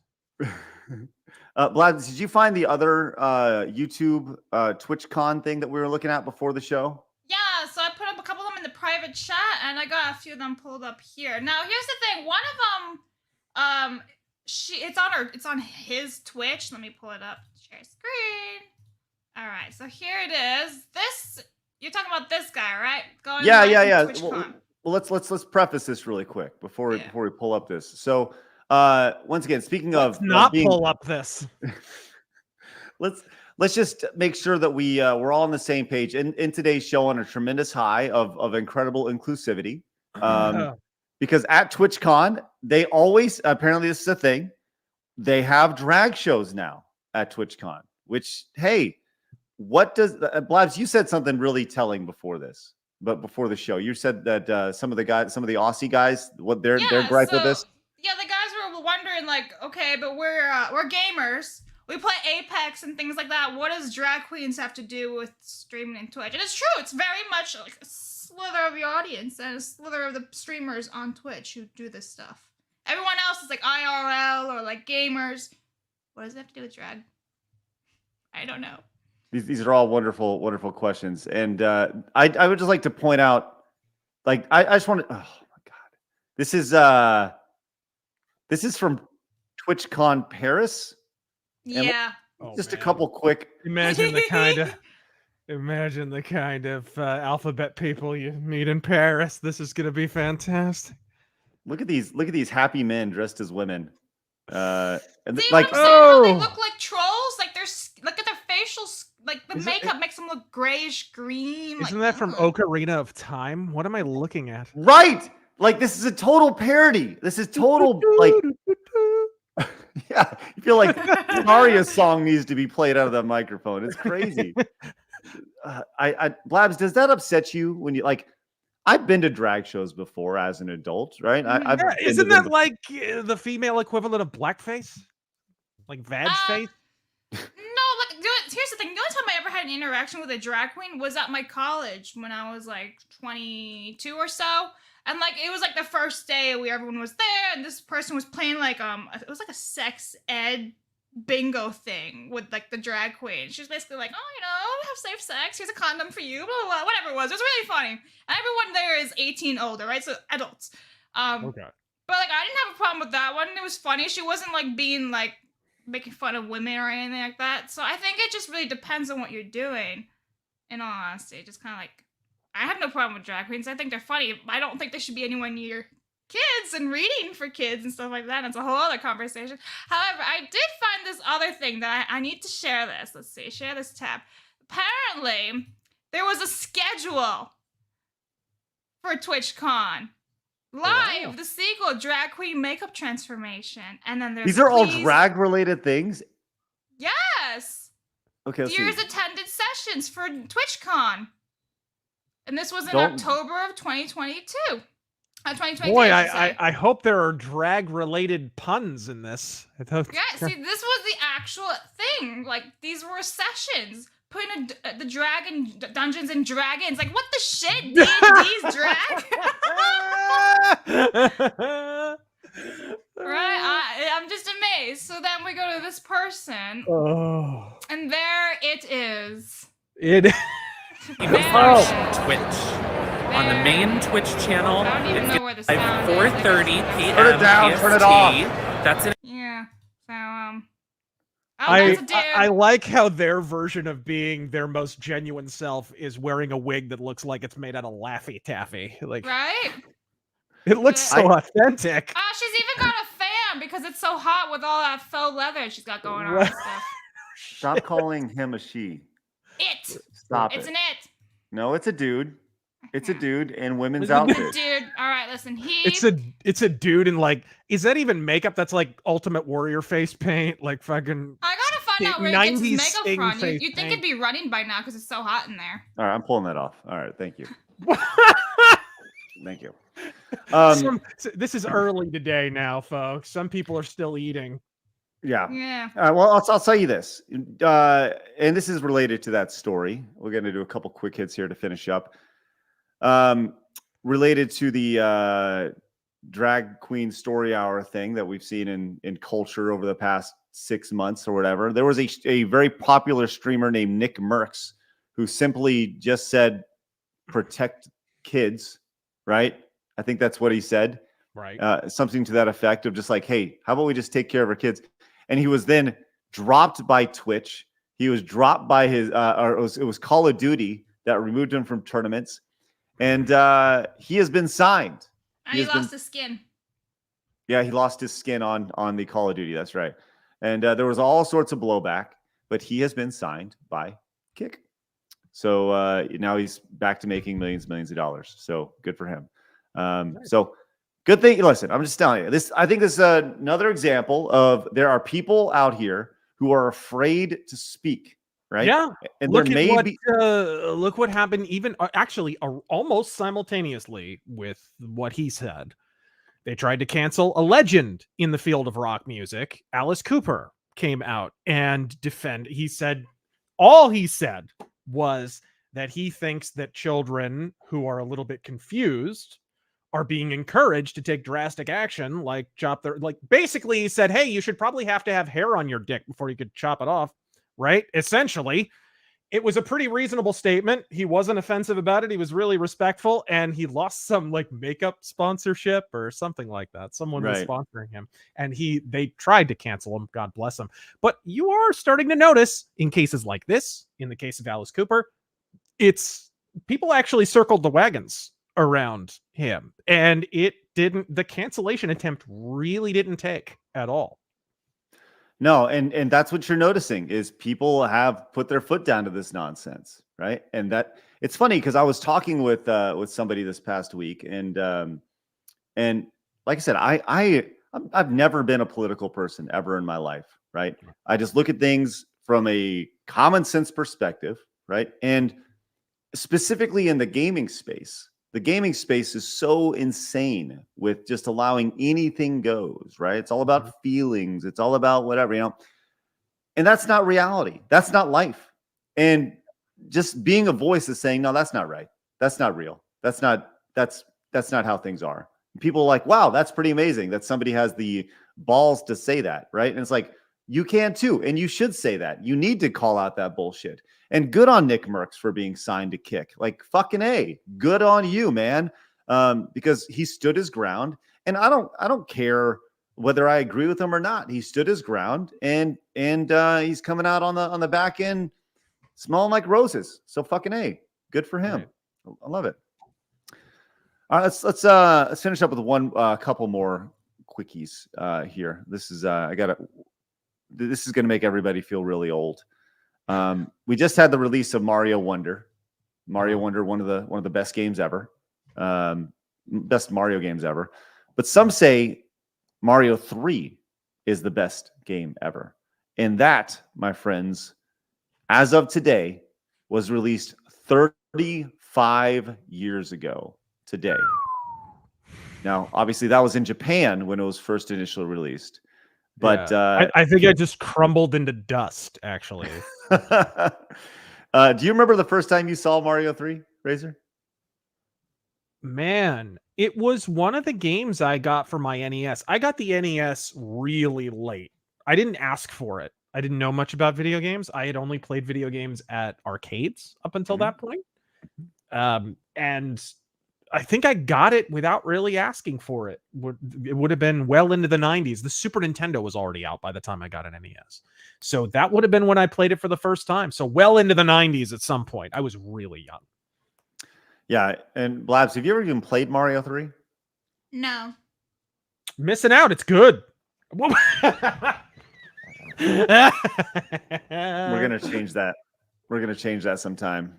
Vlad, did you find the other YouTube TwitchCon thing that we were looking at before the show? Yeah, so I put up a couple of them in the private chat, and I got a few of them pulled up here. Now, here's the thing. One of them, it's on his Twitch. Let me pull it up. Share screen. All right, so here it is. You're talking about this guy, right? Yeah. Well, let's preface this really quick before we pull up this. So, once again, speaking of pull up this. Let's just make sure that we're all on the same page. In today's show, on a tremendous high of incredible inclusivity, because at TwitchCon they always, apparently this is a thing, they have drag shows now at TwitchCon. Which, hey, what does Blabs? You said something really telling before this, but before the show, you said that some of the Aussie guys, what their gripe with this. Yeah, the guys were wondering, like, okay, but we're gamers. We play Apex and things like that. What does drag queens have to do with streaming in Twitch? And it's true. It's very much like a slither of the audience and a slither of the streamers on Twitch who do this stuff. Everyone else is like IRL or like gamers. What does it have to do with drag? I don't know. These are all wonderful, wonderful questions. And I would just like to point out, like, I just want to, oh my God. This is from TwitchCon Paris. Yeah. Just a couple quick. Imagine the kind of alphabet people you meet in Paris. This is going to be fantastic. Look at these happy men dressed as women. And see, like, they look like trolls. Like look at their facials. Like the makeup makes them look grayish green. Isn't that from Ocarina of Time? What am I looking at? Right. Like, this is a total parody. This is total like. Yeah, you feel like Maria's song needs to be played out of that microphone. It's crazy. Blabs, does that upset you when you like? I've been to drag shows before as an adult, right? Isn't that like the female equivalent of blackface? Like vag face? No, look, here's the thing. The only time I ever had an interaction with a drag queen was at my college when I was like 22 or so. And like it was like the first day everyone was there, and this person was playing like it was like a sex ed bingo thing with like the drag queen. She was basically like, oh, you know, have safe sex. Here's a condom for you. Blah, blah, blah, whatever it was. It was really funny. And everyone there is 18 older, right? So adults. Okay. But like I didn't have a problem with that one. It was funny. She wasn't like being like making fun of women or anything like that. So I think it just really depends on what you're doing. In all honesty, just kind of like I have no problem with drag queens. I think they're funny. I don't think they should be anywhere near kids and reading for kids and stuff like that. It's a whole other conversation. However, I did find this other thing that I need to share this. Let's see, share this tab. Apparently, there was a schedule for TwitchCon. Live, the sequel, drag queen makeup transformation. And then there's these are all drag related things. Yes. Okay. Viewers attended sessions for TwitchCon. And this was in October of 2022. 2022. Boy, I hope there are drag-related puns in this. Yeah, see, this was the actual thing. Like, these were sessions. Putting the dragon Dungeons and Dragons. Like, what the shit? D&D's drag? Right? I'm just amazed. So then we go to this person. Oh. And there it is. It Twitch. On the main Twitch channel, it's 4:30 p.m. Turn it down, PST. turn it off. That's it. Yeah. So I like how their version of being their most genuine self is wearing a wig that looks like it's made out of Laffy Taffy. Like, right? It looks so authentic. She's even got a fan because it's so hot with all that faux leather she's got going on and stuff. Stop calling him a she. It. Stop It's it. an it. No, it's a dude. It's a dude in women's It's a outfits. Dude, all right, listen. It's a dude in like, is that even makeup? That's like Ultimate Warrior face paint, like fucking. I gotta find out where he gets his 90s makeup Sting from. face You'd think paint. it'd be running by now because it's so hot in there. All right, I'm pulling that off. All right, thank you. Thank you. This is early today now, folks. Some people are still eating. Yeah. Yeah. All right, well, I'll tell you this, and this is related to that story. We're going to do a couple quick hits here to finish up. Related to the drag queen story hour thing that we've seen in culture over the past 6 months or whatever. There was a very popular streamer named Nick Mercs who simply just said, "Protect kids," right? I think that's what he said. Right. Something to that effect of just like, hey, how about we just take care of our kids? And he was then dropped by Twitch. He was dropped by his, it was Call of Duty that removed him from tournaments. And he has been signed. He lost his skin. Yeah, he lost his skin on the Call of Duty. That's right. And there was all sorts of blowback, but he has been signed by Kick. So now he's back to making millions of dollars. So good for him. So good thing. Listen, I'm just telling you this. I think this is another example of there are people out here who are afraid to speak. Right. Yeah. And look there may be. Look what happened. Even actually, almost simultaneously with what he said, they tried to cancel a legend in the field of rock music. Alice Cooper came out and he said all he said was that he thinks that children who are a little bit confused are being encouraged to take drastic action, like chop their, like basically he said, hey, you should probably have to have hair on your dick before you could chop it off. Right? Essentially, it was a pretty reasonable statement. He wasn't offensive about it. He was really respectful, and he lost some like makeup sponsorship or something like that. Someone was sponsoring him, and they tried to cancel him. God bless him. But you are starting to notice in cases like this, in the case of Alice Cooper, it's people actually circled the wagons around him, and the cancellation attempt really didn't take at all. No, and that's what you're noticing is people have put their foot down to this nonsense, right? And that it's funny because I was talking with somebody this past week, and like I said, I've never been a political person ever in my life, right? I just look at things from a common sense perspective, right? And specifically in the gaming space is so insane with just allowing anything goes, right? It's all about feelings. It's all about whatever, you know, and that's not reality. That's not life. And just being a voice is saying, no, that's not right. That's not real. That's not how things are. People are like, wow, that's pretty amazing that somebody has the balls to say that, right? And it's like, you can too, and you should say that. You need to call out that bullshit. And good on Nick Mercs for being signed to Kick. Like, fucking A. Good on you, man. Because he stood his ground. And I don't care whether I agree with him or not. He stood his ground, and he's coming out on the back end smelling like roses. So fucking A. Good for him. Right. I love it. All right, let's finish up with one couple more quickies here. This is this is going to make everybody feel really old. We just had the release of Mario Wonder. Mario Wonder, one of the best games ever, best Mario games ever. But some say Mario 3 is the best game ever, and that, my friends, as of today, was released 35 years ago today. Now, obviously, that was in Japan when it was first initially released. But I think I just crumbled into dust, actually. Do you remember the first time you saw Mario 3, Razor? Man, it was one of the games I got for my NES. I got the NES really late. I didn't ask for it. I didn't know much about video games. I had only played video games at arcades up until that point. And I think I got it without really asking for it. It would have been well into the 90s. The Super Nintendo was already out by the time I got an NES. So that would have been when I played it for the first time. So well into the 90s at some point. I was really young. Yeah. And Blabs, have you ever even played Mario 3? No. Missing out. It's good. We're going to change that. We're going to change that sometime.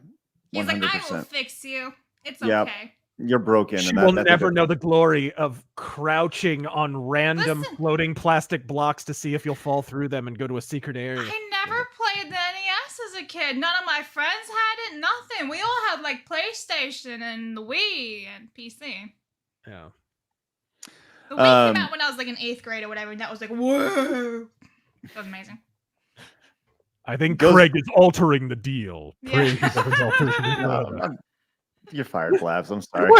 100%. He's like, I will fix you. It's yep. okay. You're broken. She will never know the glory of crouching on random floating plastic blocks to see if you'll fall through them and go to a secret area. I never played the NES as a kid. None of my friends had it. Nothing. We all had like PlayStation and the Wii and PC. Yeah. The Wii came out when I was like in 8th grade or whatever, and that was like, whoa. That was amazing. I think Craig is altering the deal. Yeah. You're fired, Blabs. I'm sorry.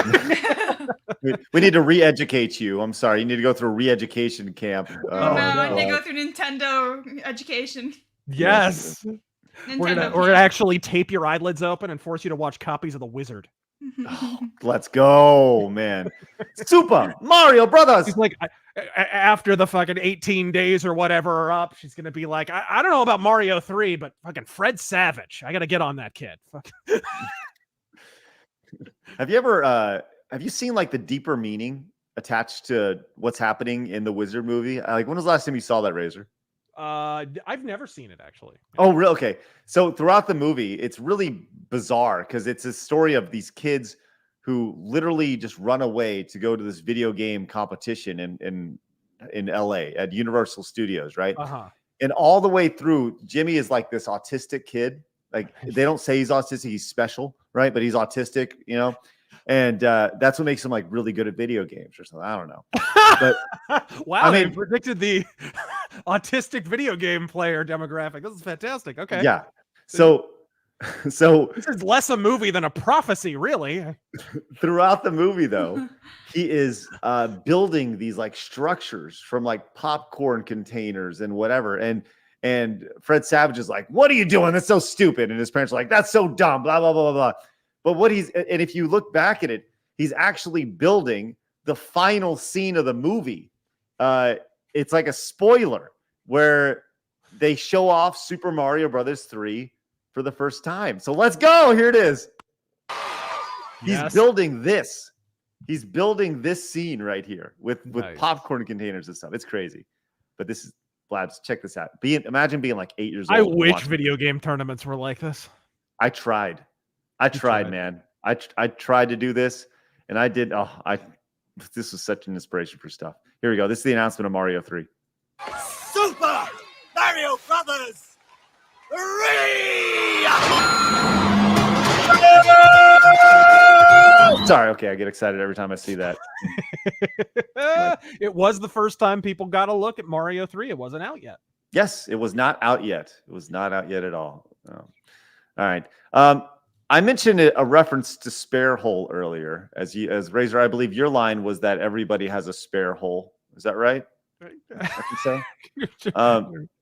we need to re-educate you. I'm sorry. You need to go through a re-education camp. I need to go through Nintendo education. Yes. We're gonna actually tape your eyelids open and force you to watch copies of The Wizard. Let's go, man. Super Mario Brothers. She's like, after the fucking 18 days or whatever are up, she's gonna be like, I don't know about Mario 3, but fucking Fred Savage. I gotta get on that kid. Have you seen like the deeper meaning attached to what's happening in the Wizard movie? Like, when was the last time you saw that, Razor? I've never seen it, actually. Oh, really? Okay. So throughout the movie, it's really bizarre because it's a story of these kids who literally just run away to go to this video game competition in LA at Universal Studios, right? And all the way through, Jimmy is like this autistic kid. Like, they don't say he's autistic, he's special, right? But he's autistic, you know? And that's what makes him like really good at video games or something. I don't know. But wow, I mean, they predicted the autistic video game player demographic. This is fantastic. Okay. Yeah. So this is less a movie than a prophecy, really. Throughout the movie, though, he is building these like structures from like popcorn containers and whatever. And Fred Savage is like, what are you doing? That's so stupid. And his parents are like, that's so dumb, blah, blah, blah, blah, blah. But and if you look back at it, he's actually building the final scene of the movie. It's like a spoiler where they show off Super Mario Brothers 3 for the first time. So let's go. Here it is. Yes. He's building this. He's building this scene right here with popcorn containers and stuff. It's crazy. But this is, Blabs, check this out. Imagine being like 8 years old. I wish video game tournaments were like this. I tried, man. I tried to do this, and I did. This was such an inspiration for stuff. Here we go. This is the announcement of Mario 3. Super Mario Brothers 3! Sorry, okay, I get excited every time I see that. It was the first time people got a look at Mario 3. It wasn't out yet. Yes, it was not out yet. It was not out yet at all. All right. I mentioned a reference to spare hole earlier. As Razor, I believe your line was that everybody has a spare hole. Is that right? I think so.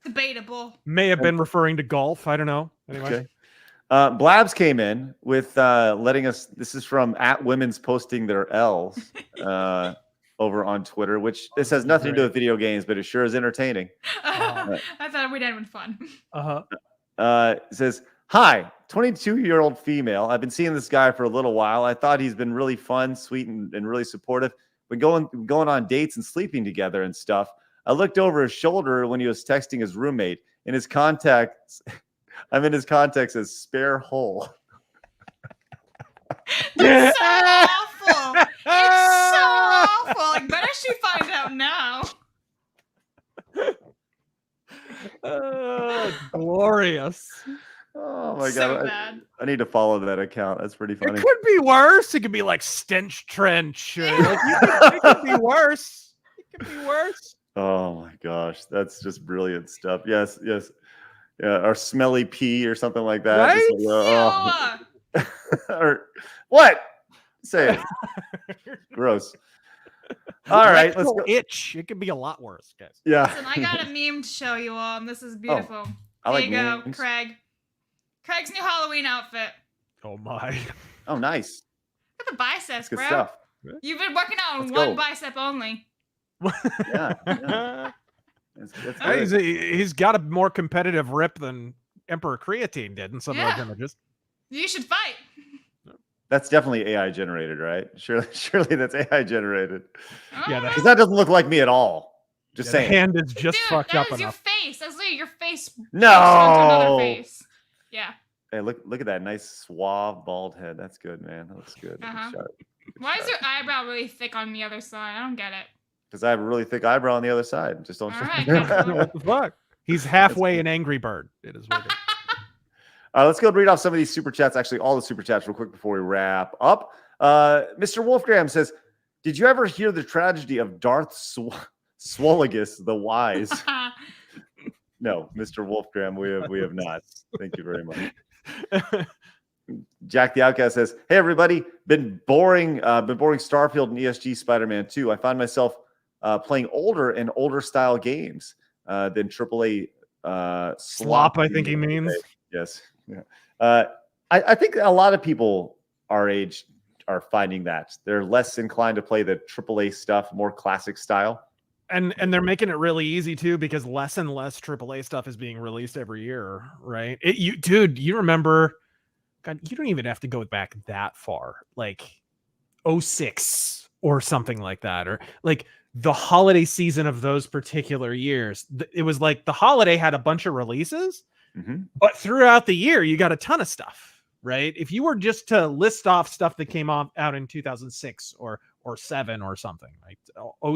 Debatable. May have been referring to golf. I don't know. Anyway. Okay. Blabs came in with letting us. This is from @women's posting their L's over on Twitter, which this has nothing to do with video games, but it sure is entertaining. I thought we'd end with fun. It says, "Hi, 22-year-old female. I've been seeing this guy for a little while. I thought he's been really fun, sweet, and really supportive. Been going on dates and sleeping together and stuff. I looked over his shoulder when he was texting his roommate. In his contacts, I'm in his contacts as spare hole." That's so awful. It's so awful. Like, better she find out now. Glorious. Oh my So god! bad. I need to follow that account. That's pretty funny. It could be worse. It could be like Stench Trench. It could be worse. It could be worse. Oh my gosh, that's just brilliant stuff. Yes, yes. Yeah, or smelly pee or something like that. Right? Just like, or what? Say it. Gross. All right, let's go. Itch. It could be a lot worse, guys. Yeah. Listen, I got a meme to show you all, and this is beautiful. I There like you go, memes. Craig. Craig's new Halloween outfit. Oh my. Oh, nice. Look at the biceps, That's good bro. stuff. You've been working out on Let's one go. bicep only. Yeah. Yeah. That's Hey, good. he's got a more competitive rip than Emperor Creatine did in some of Yeah. those images. You should fight. That's definitely AI generated, right? Surely that's AI generated. Yeah, Because that doesn't look like me at all. Just The saying. hand is just Dude, fucked that up was your enough. face. That's literally your face. No. onto another face. Yeah. Hey, look at that nice suave bald head. That's good, man. That looks good. Uh-huh. Why is your eyebrow really thick on the other side? I don't get it. Because I have a really thick eyebrow on the other side. Just don't. All right, What the fuck? He's halfway an Angry Bird. It is what it is. Let's go read off some of these super chats. Actually, all the super chats real quick before we wrap up. Mr. Wolfgram says, "Did you ever hear the tragedy of Darth Swolligus the Wise?" No, Mr. Wolfgram, we have not. Thank you very much. Jack the Outcast says, "Hey everybody, been boring Starfield and ESG Spider-Man 2. I find myself playing older and older style games than AAA Slop, I think he means. Yes. Yeah. I think a lot of people our age are finding that they're less inclined to play the AAA stuff, more classic style. And they're making it really easy too, because less and less AAA stuff is being released every year, right? You remember? God, you don't even have to go back that far, like 06 or something like that, or like the holiday season of those particular years. It was like the holiday had a bunch of releases, but throughout the year you got a ton of stuff, right? If you were just to list off stuff that came out in 2006 or 7 or something, right?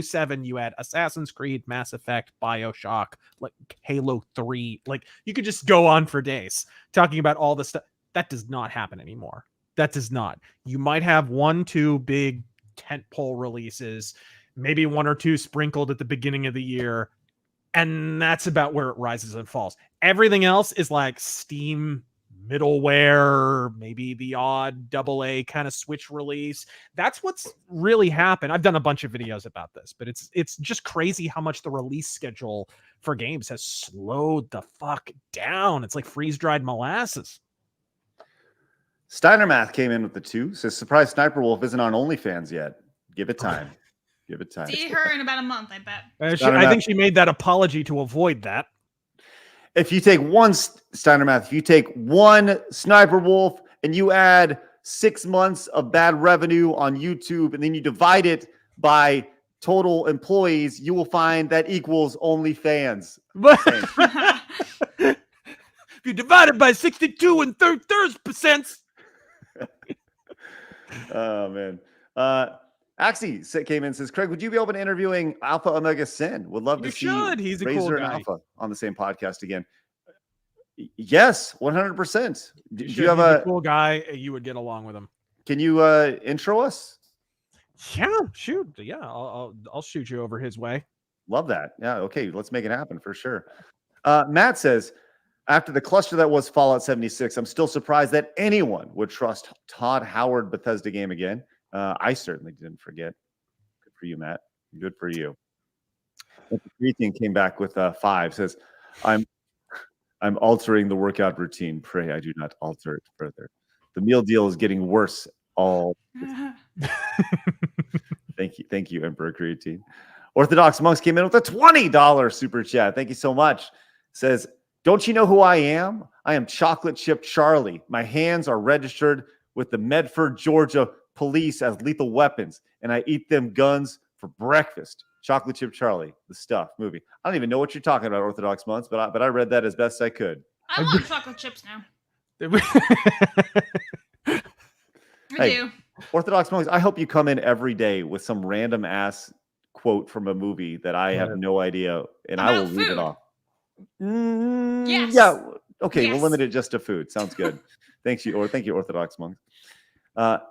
07 you had Assassin's Creed, Mass Effect, BioShock, like Halo 3. Like you could just go on for days talking about all the stuff. That does not happen anymore. That does not. You might have 1-2 big tentpole releases, maybe 1 or 2 sprinkled at the beginning of the year, and that's about where it rises and falls. Everything else is like Steam middleware, maybe the odd AA kind of Switch release. That's what's really happened. I've done a bunch of videos about this, but it's just crazy how much the release schedule for games has slowed the fuck down. It's like freeze-dried molasses. Steiner Math came in with the 2. Says, "Surprise Sniperwolf isn't on OnlyFans yet. Give it time. Give it time." See her in about a month, I bet. I think she made that apology to avoid that. If you take one Steiner Math, if you take one Sniper Wolf and you add 6 months of bad revenue on YouTube, and then you divide it by total employees, you will find that equals OnlyFans. If you divide it by 62 and 3/3%. Oh man. Axie came in and says, "Craig, would you be open to interviewing Alpha Omega Sin? Would love to see should. He's a Razor cool and guy. Alpha on the same podcast again." Yes, 100%. Do you have He's a cool guy? You would get along with him. Can you intro us? Yeah, shoot. Yeah, I'll shoot you over his way. Love that. Yeah, okay, let's make it happen for sure. Matt says, after the cluster that was Fallout 76, I'm still surprised that anyone would trust Todd Howard Bethesda game again. I certainly didn't forget. Good for you, Matt. Good for you. Creatine came back with 5. Says, I'm altering the workout routine. Pray I do not alter it further. The meal deal is getting worse all the time. Thank you, Emperor Creatine. Orthodox Monks came in with a $20 super chat. Thank you so much. Says, don't you know who I am? I am Chocolate Chip Charlie. My hands are registered with the Medford, Georgia police as lethal weapons, and I eat them guns for breakfast. Chocolate Chip Charlie, the stuff movie. I don't even know what you're talking about, Orthodox Monks, but I read that as best I could. I want chocolate chips now. I do. Orthodox Monks, I hope you come in every day with some random ass quote from a movie that I have no idea, and I will read it off. Yes. Yeah. Okay, Yes. we'll limit it just to food. Sounds good. Thank you, Orthodox Monks.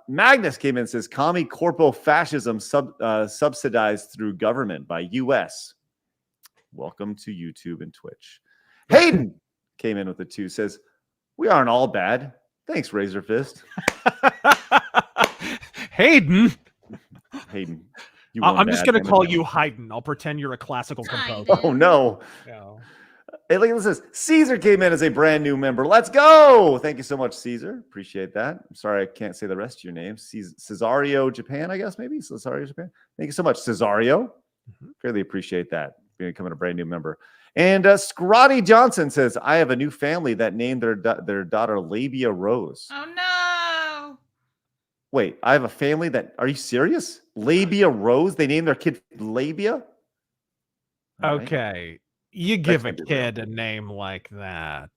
Magnus came in and says, commie corpo fascism subsidized through government by U.S. Welcome to YouTube and Twitch. Hayden came in with a 2, says, we aren't all bad. Thanks, Razor Fist. Hayden. I'm just going to call you Haydn. I'll pretend you're a classical composer. Oh, no. No. Hey, look at this. Caesar came in as a brand new member. Let's go. Thank you so much, Caesar. Appreciate that. I'm sorry I can't say the rest of your name. Cesario Japan, I guess, maybe. Cesario Japan. Thank you so much, Cesario. Really appreciate that, becoming a brand new member. And Scrotty Johnson says, I have a new family that named their daughter Labia Rose. Oh, no. Wait, I have a family that... Are you serious? Labia Rose? They named their kid Labia? All okay. right. You give a kid a name like that.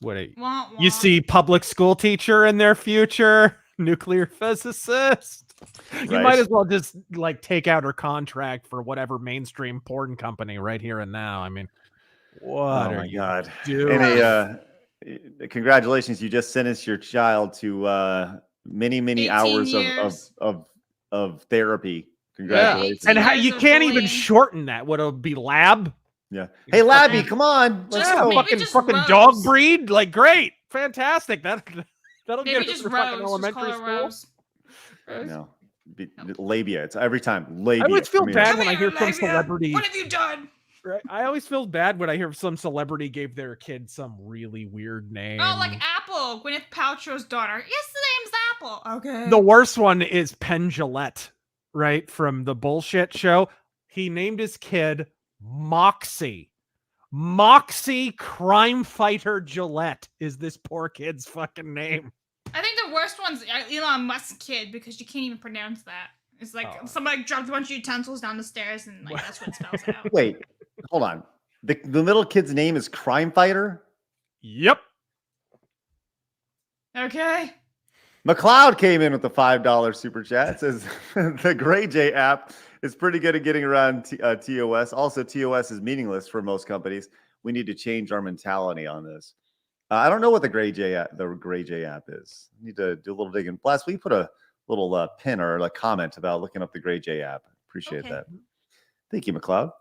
You see public school teacher in their future, nuclear physicist. You might as well just like take out her contract for whatever mainstream porn company right here and now. I mean, what? Oh my God! Doing? And congratulations, you just sentenced your child to many hours of therapy. Congratulations! Yeah. And how you can't even shorten that? Would it be lab? Yeah. Hey, Labby, come on. Let's go. Fucking dog breed. Like, great, fantastic. That'll get us through fucking elementary school. No, labia. It's every time labia. I always feel bad when I hear some celebrity. What have you done? Right. I always feel bad when I hear some celebrity gave their kid some really weird name. Oh, like Apple, Gwyneth Paltrow's daughter. Yes, the name's Apple. Okay. The worst one is Penn Jillette, right, from the bullshit show. He named his kid Moxie. Moxie Crime Fighter Gillette is this poor kid's fucking name. I think the worst one's Elon Musk's kid because you can't even pronounce that. It's like somebody dropped a bunch of utensils down the stairs and like that's what it spells out. Wait, hold on. The little kid's name is Crime Fighter? Yep. Okay. McLeod came in with the $5 super chat. Says the Gray J app is pretty good at getting around TOS. Also, TOS is meaningless for most companies. We need to change our mentality on this. I don't know what the Gray J app is. I need to do a little digging. Blast, will you put a little pin or a comment about looking up the Gray J app? Appreciate that. Thank you, McLeod.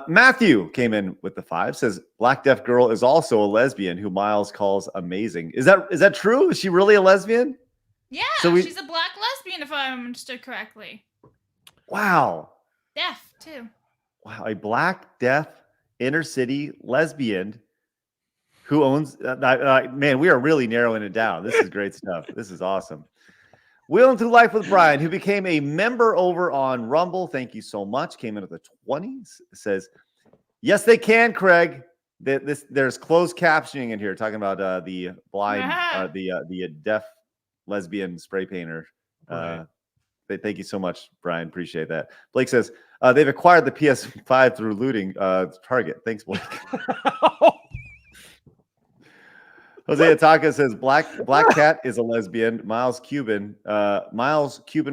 Matthew came in with the 5. Says Black Deaf Girl is also a lesbian who Miles calls amazing. Is that true? Is she really a lesbian? Yeah, So she's a black lesbian if I understood correctly. Wow. Deaf too. Wow, a black, deaf, inner city lesbian who owns man, we are really narrowing it down. This is great stuff. This is awesome. Wheeling Through Life with Brian, who became a member over on Rumble. Thank you so much. Came in at the 20s. Says, yes, they can, Craig. There's closed captioning in here talking about the blind, the deaf lesbian spray painter. Right. Thank you so much, Brian. Appreciate that. Blake says they've acquired the PS5 through looting Target. Thanks, Blake. Jose Ataka says Black Cat is a lesbian. Miles Cuban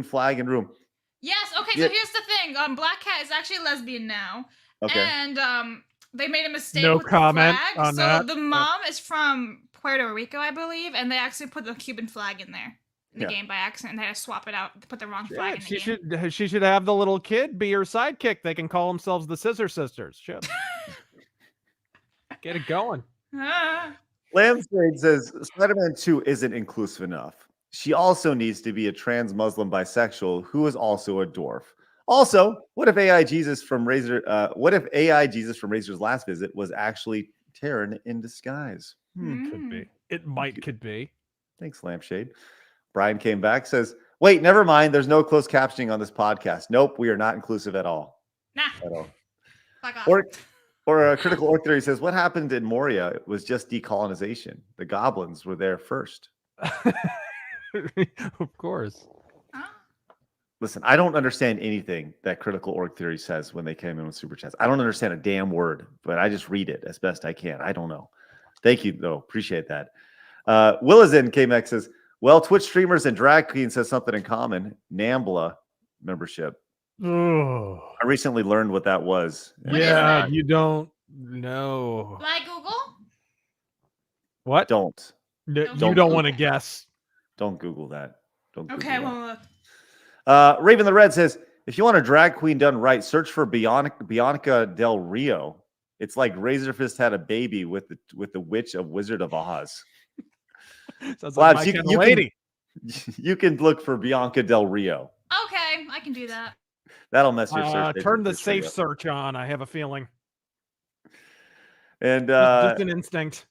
flag and room. Yes. Okay. So here's the thing. Black Cat is actually a lesbian now. Okay. And They made a mistake No with comment the flag. on So that. the mom is from Puerto Rico, I believe, and they actually put the Cuban flag in there in the game by accident. They had to swap it out, put the wrong flag in the game. She should have the little kid be her sidekick. They can call themselves the Scissor Sisters. Should. Get it going. Lambstrade says Spider-Man 2 isn't inclusive enough. She also needs to be a trans Muslim bisexual who is also a dwarf. Also, what if AI Jesus from Razor? What if AI Jesus from Razor's last visit was actually Terran in disguise? Could be. It could be. Thanks, Lampshade. Brian came back, says, "Wait, never mind. There's no closed captioning on this podcast. Nope, we are not inclusive at all. Nah. At all." Fuck off. Or a Critical Orc Theory says, "What happened in Moria? It was just decolonization. The goblins were there first." Of course. Listen, I don't understand anything that Critical Orc Theory says when they came in with Super Chats. I don't understand a damn word, but I just read it as best I can. I don't know. Thank you, though. Appreciate that. Willazin KMX says, well, Twitch streamers and drag queens has something in common. NAMBLA membership. Oh. I recently learned what that was. Yeah, you don't know. Do I Google? What? Don't. You don't want to guess. Don't Google that. Don't Google Okay, that. well, Raven the Red says, if you want a drag queen done right, search for Bianca Del Rio. It's like Razorfist had a baby with the Witch of Wizard of Oz. Sounds like my kind of lady. You can look for Bianca Del Rio. okay, I can do that. That'll mess your search. Turn the safe search on. I have a feeling. And just an instinct.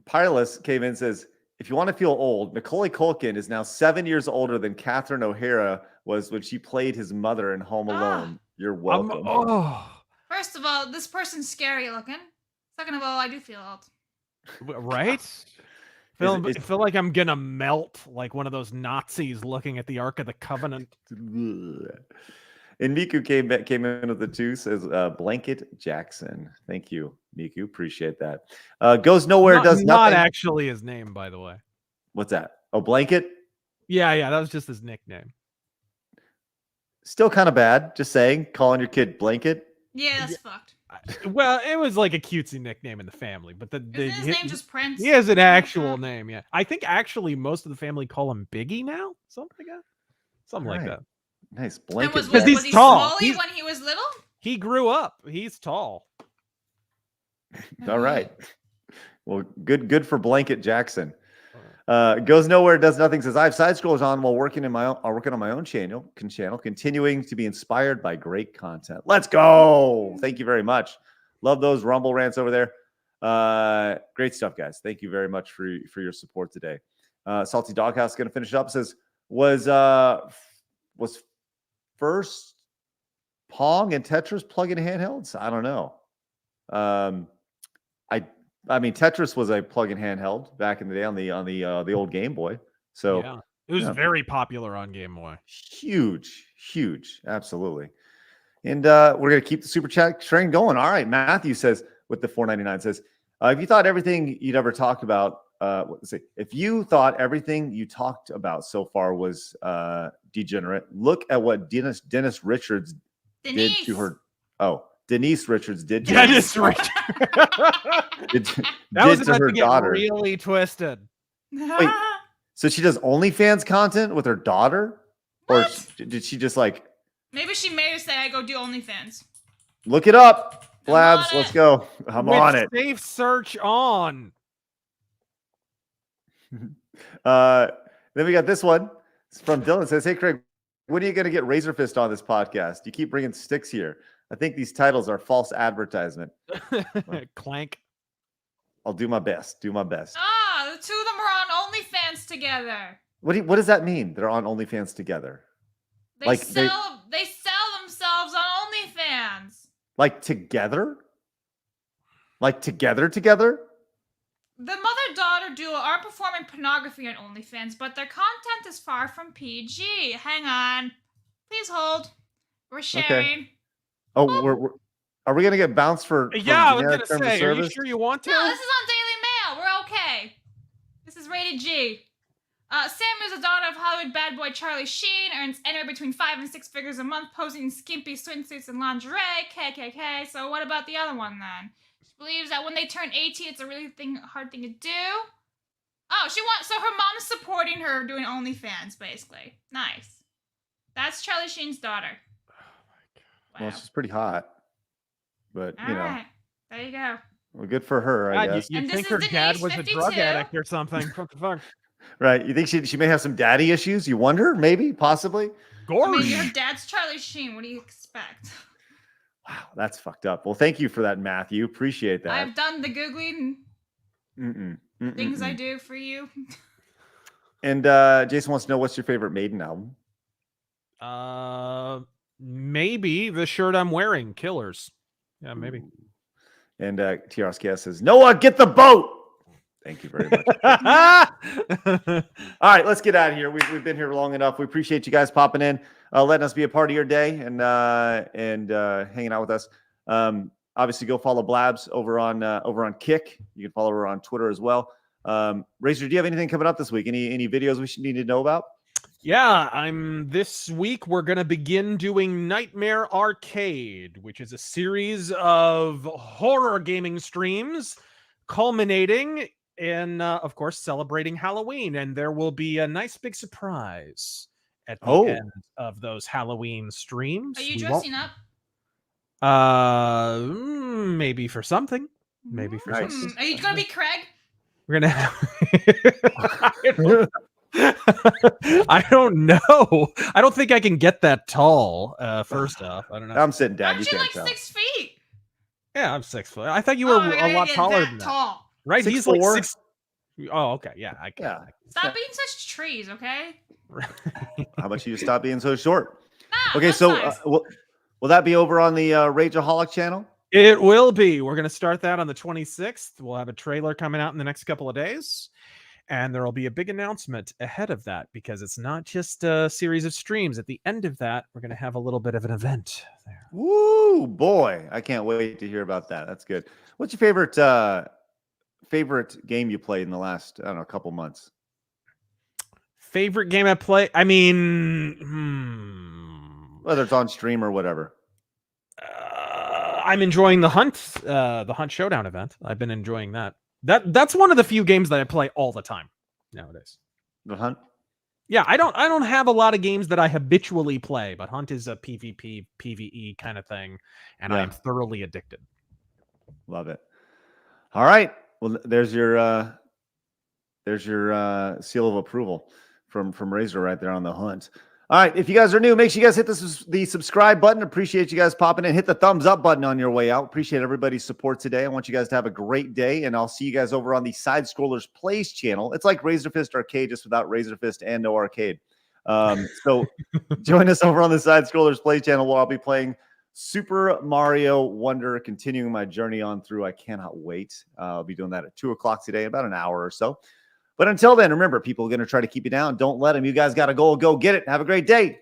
Pilus came in and says, if you want to feel old, Macaulay Culkin is now 7 years older than Catherine O'Hara was when she played his mother in Home Alone. You're welcome. First of all, this person's scary looking. Second of all, I do feel old. Right? I feel like I'm gonna melt like one of those Nazis looking at the Ark of the Covenant. And Miku came in with the 2, says Blanket Jackson. Thank you, Miku. Appreciate that. Goes nowhere, does nothing. Not actually his name, by the way. What's that? Oh, Blanket? Yeah, that was just his nickname. Still kind of bad, just saying, calling your kid Blanket. Yeah, that's fucked. Well, it was like a cutesy nickname in the family, but his name just Prince? He has an actual name, yeah. I think actually most of the family call him Biggie now, something like that. Something like that. Nice. Blanket. Because he's tall. When he was little? He grew up. He's tall. All right. Well, good for Blanket Jackson. Goes nowhere, does nothing. Says I have side scrollers on while working on my own channel, continuing to be inspired by great content. Let's go. Thank you very much. Love those Rumble rants over there. Great stuff, guys. Thank you very much for your support today. Salty Doghouse going to finish up. Says was first Pong and Tetris plug-in handhelds? I don't know. I mean, Tetris was a plug-in handheld back in the day on the old Game Boy. So yeah. It was very popular on Game Boy. Huge, absolutely. And we're gonna keep the super chat train going. All right, Matthew says with the $4.99 says, if you thought everything you'd ever talked about, let's see, if you thought everything you talked about so far was degenerate, look at what Denise Richards did to her. Oh, Denise Richards did to Dennis Richards. that was about to get daughter. Really twisted. Wait, so she does OnlyFans content with her daughter, or did she just like? Maybe she made her say, "I go do OnlyFans." Look it up, Blabs. Let's go. I'm on it. Safe search on. Then we got this one. It's from Dylan. It says, "Hey Craig, when are you going to get Razor Fist on this podcast? You keep bringing sticks here. I think these titles are false advertisement." Clank. I'll do my best. The two of them are on OnlyFans together. What does that mean? They're on OnlyFans together. They sell themselves on OnlyFans. Like together? Like together? The mother-daughter duo are performing pornography on OnlyFans, but their content is far from PG. Hang on. Please hold. We're sharing. Okay. Oh, are we gonna get bounced for? Yeah, I was gonna say. Are you sure you want to? No, this is on Daily Mail. We're okay. This is rated G. Sam is the daughter of Hollywood bad boy Charlie Sheen, earns anywhere between 5 and 6 figures a month, posing in skimpy swimsuits and lingerie. KKK. So what about the other one then? She believes that when they turn 18, it's a really hard thing to do. Oh, so her mom's supporting her doing OnlyFans, basically. Nice. That's Charlie Sheen's daughter. Oh my God. Wow. Well, she's pretty hot, but All right. There you go. Well, good for her, I guess. You'd think her dad was a drug addict or something. What the fuck? Right. You think she may have some daddy issues? You wonder? Maybe? Possibly? I mean, your dad's Charlie Sheen. What do you expect? Wow, that's fucked up. Well, thank you for that, Matthew. Appreciate that. I've done the Googling things I do for you. And Jason wants to know, what's your favorite Maiden album? Maybe the shirt I'm wearing, Killers. Yeah, maybe. And TRSK says, Noah, get the boat. Thank you very much. All right, let's get out of here. We've been here long enough. We appreciate you guys popping in, letting us be a part of your day, and hanging out with us. Obviously, go follow Blabs over on Kick. You can follow her on Twitter as well. Razor, do you have anything coming up this week? Any videos we should need to know about? Yeah, this week we're going to begin doing Nightmare Arcade, which is a series of horror gaming streams culminating in, of course, celebrating Halloween. And there will be a nice big surprise at the end of those Halloween streams. Are you dressing up? Maybe for something. Maybe for something. Are you going to be Craig? We're going to have... I don't know. I don't think I can get that tall. First off, I don't know. I'm sitting down. Aren't you like 6 feet? Yeah, I'm 6 foot. I thought you were a lot taller than that. Tall. Right? 6'4". He's like 6. Oh, okay. Yeah, I can. Yeah. Stop being such trees, okay? How about you stop being so short? Nah, okay, so nice. Will that be over on the Rageaholic channel? It will be. We're going to start that on the 26th. We'll have a trailer coming out in the next couple of days. And there will be a big announcement ahead of that, because it's not just a series of streams. At the end of that, we're going to have a little bit of an event there. Woo, boy. I can't wait to hear about that. That's good. What's your favorite game you played in the last, I don't know, couple months? Favorite game I play? I mean, whether it's on stream or whatever. I'm enjoying the Hunt Showdown event. I've been enjoying that. That's one of the few games that I play all the time nowadays. The Hunt? Yeah, I don't have a lot of games that I habitually play, but Hunt is a PvP, PvE kind of thing, and I am thoroughly addicted. Love it. All right. Well, there's your seal of approval from Razor right there on the Hunt. All right, if you guys are new, make sure you guys hit the subscribe button. Appreciate you guys popping in. Hit the thumbs up button on your way out. Appreciate everybody's support today. I want you guys to have a great day, and I'll see you guys over on the SideScrollers Plays channel. It's like Razor Fist Arcade, just without Razor Fist and no arcade. So join us over on the SideScrollers Plays channel, where I'll be playing Super Mario Wonder, continuing my journey on through. I cannot wait. I'll be doing that at 2 o'clock today, about an hour or so. But until then, remember, people are going to try to keep you down. Don't let them. You guys got a goal. Go get it. Have a great day. See